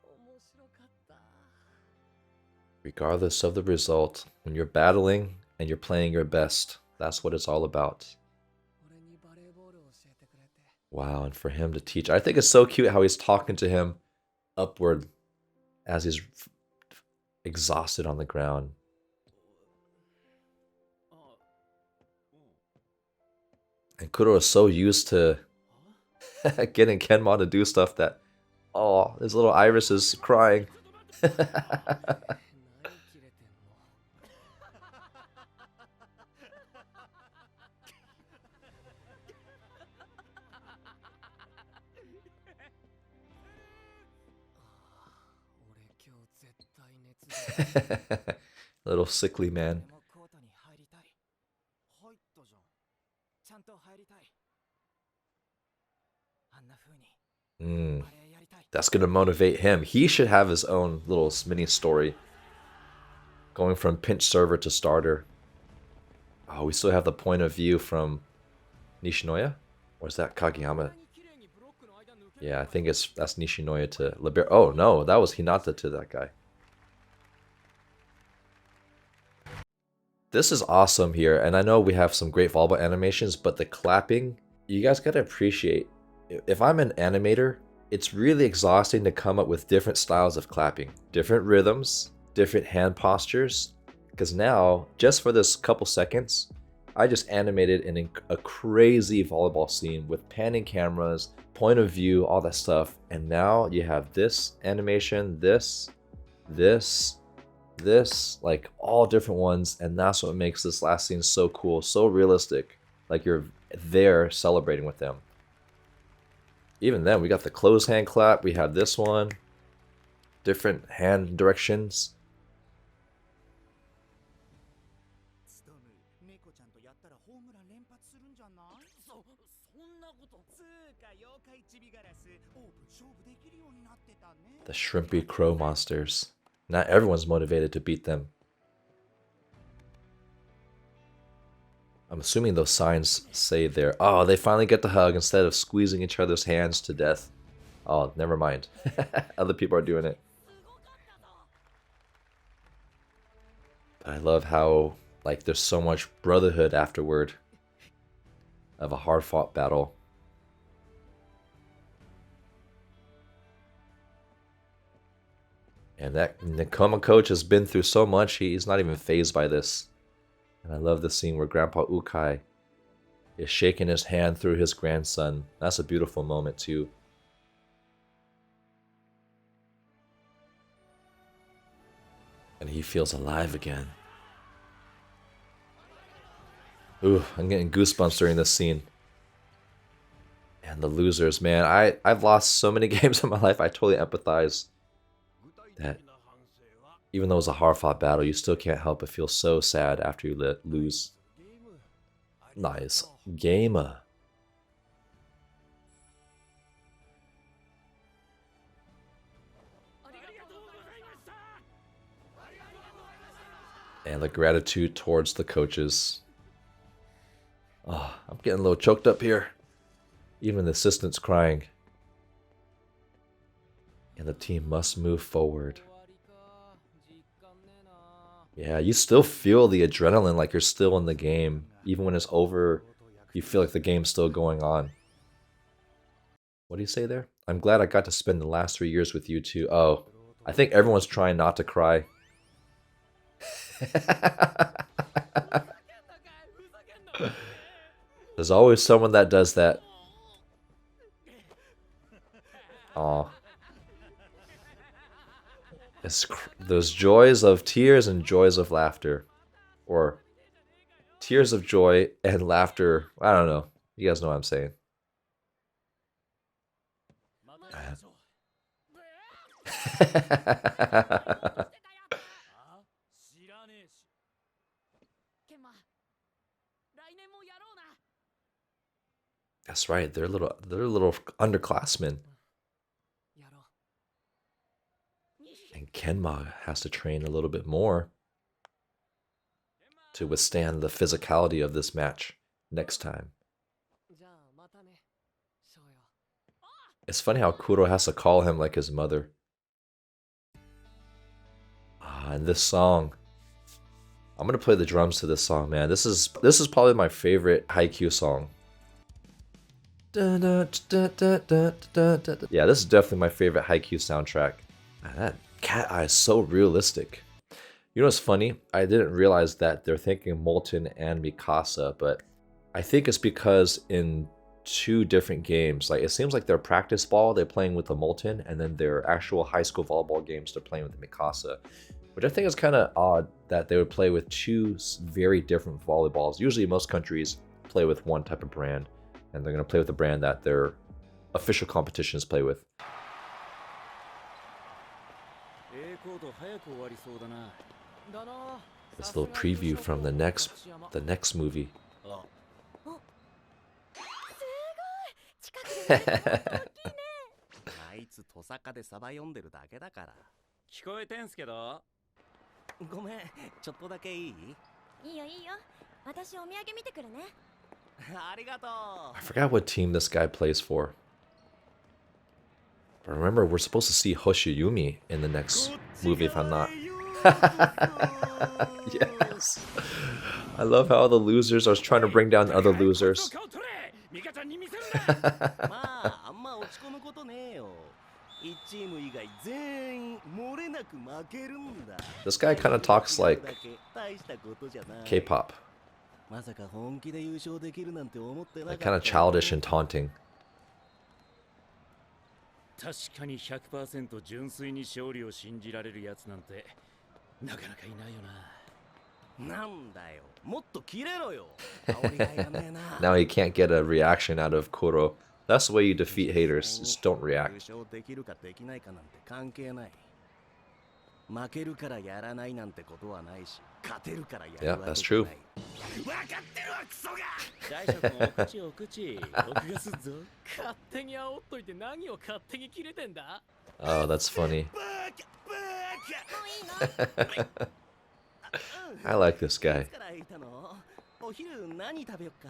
面白かった。 Regardless of the result, when you're battling and you're playing your best, that's what it's all about. 俺にバレーボールを教えてくれて Wow, and for him to teach. I think it's so cute how he's talking to him upward as he's exhausted on the ground. And Kuro is so used to getting Kenma to do stuff that, oh, his little iris is crying. 何切れてんの。 俺今日絶対熱出る。 Little sickly man. 俺もコートに入りたい。入ったじゃん。ちゃんと入りたい。あんな風に Mm, バレーやりたい。 that's gonna motivate him. He should have his own little mini story. Going from pinch server to starter. Oh, we still have the point of view from Nishinoya? Or is that Kageyama? Yeah, I think that's Nishinoya to Libero. Oh no, that was Hinata to that guy. This is awesome here, and I know we have some great volleyball animations, but the clapping, you guys gotta appreciate. If I'm an animator, it's really exhausting to come up with different styles of clapping, different rhythms, different hand postures, because now, just for this couple seconds, I just animated a crazy volleyball scene with panning cameras, point of view, all that stuff, and now you have this animation, this, like all different ones, and that's what makes this last scene so cool, so realistic, like you're there celebrating with them. Even then, we got the closed hand clap, we have this one, different hand directions. ストーム、猫ちゃんとやったらホームラン連発するんじゃない？そんなこと。つーか妖怪チビガラス、オープン勝負できるようになってたね。 The shrimpy crow monsters. Not everyone's motivated to beat them. I'm assuming those signs say there, oh, they finally get the hug instead of squeezing each other's hands to death. Oh, never mind. Other people are doing it. But I love how, like, there's so much brotherhood afterward of a hard-fought battle. And that Nekoma coach has been through so much, he's not even fazed by this. And I love the scene where Grandpa Ukai is shaking his hand through his grandson. That's a beautiful moment too. And he feels alive again. Ooh, I'm getting goosebumps during this scene. And the losers, man, I've lost so many games in my life. I totally empathize. That even though it was a hard-fought battle, you still can't help but feel so sad after you lose. Nice. Gamer. And the gratitude towards the coaches. Oh, I'm getting a little choked up here. Even the assistant's crying. And the team must move forward. Yeah, you still feel the adrenaline like you're still in the game. Even when it's over, you feel like the game's still going on. What do you say there? I'm glad I got to spend the last 3 years with you too. Oh, I think everyone's trying not to cry. There's always someone that does that. Aw. There's joys of tears and joys of laughter. Or tears of joy and laughter. I don't know. You guys know what I'm saying. That's right. They're little underclassmen. And Kenma has to train a little bit more to withstand the physicality of this match next time. It's funny how Kuro has to call him like his mother. And this song. I'm gonna play the drums to this song, man. This is probably my favorite Haikyu song. Yeah, this is definitely my favorite Haikyu soundtrack. Man, that cat eye is so realistic. You know what's funny? I didn't realize that they're thinking Molten and Mikasa, but I think it's because in 2 different games, like it seems like their practice ball they're playing with the Molten, and then their actual high school volleyball games they're playing with the Mikasa, which I think is kind of odd that they would play with 2 very different volleyballs. Usually most countries play with one type of brand, and they're going to play with the brand that their official competitions play with. This little preview from the next movie. あいつトサカでサバ読んでるだけだから。聞こえてんすけど。ごめん、ちょっとだけいい？いいよいいよ。私お土産見てくるね。ありがとう。I forgot what team this guy plays for. But remember, we're supposed to see Hoshiyumi in the next movie if I'm not. Yes. I love how the losers are trying to bring down other losers. This guy kind of talks like K-pop. Like kind of childish and taunting. 確かに 100% 純粋に勝利を信じられるやつなんてなかなかいないよな。なんだよ、もっと切れろよ。煽りがいらねえな。Now he can't get a reaction out of Kuro. That's the way you defeat haters. Just don't react. 優勝できるかできないかなんて関係ない。負けるからやらないなんてことはないし、勝てるからやるわけ Yeah, that's true. 分かってるわクソが。大将君お口お口、録画すっぞ。勝手に煽っといて何を勝手に切れてんだ。Oh, that's funny. I like this guy. お昼何食べよっか。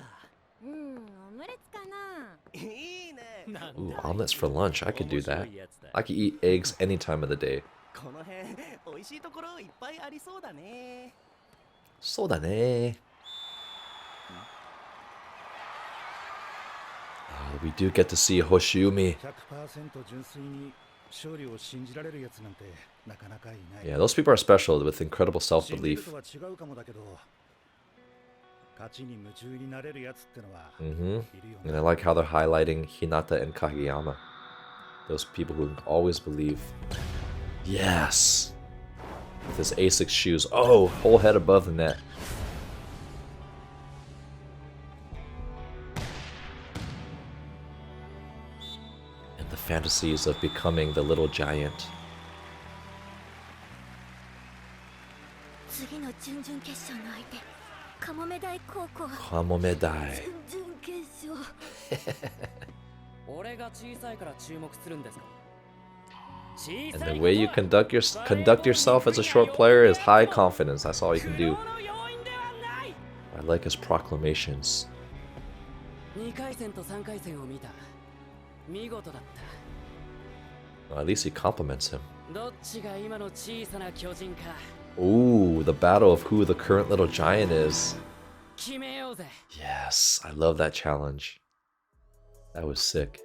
オムレツかな。いいね。 Ooh, omelets for lunch. I could do that. I could eat eggs any time of the day. この辺美味しいところいっぱいありそうだね。そうだね. We do get to see Hoshiyumi. Yeah, those people are special with incredible self-belief. And I like how they're highlighting Hinata and Kageyama. Those people who always believe. Yes! With his Asics shoes. Oh, whole head above the net. And the fantasies of becoming the little giant. Kamomedai. And the way you conduct yourself as a short player is high confidence. That's all you can do. I like his proclamations. Well, at least he compliments him. Ooh, the battle of who the current little giant is. Yes, I love that challenge. That was sick.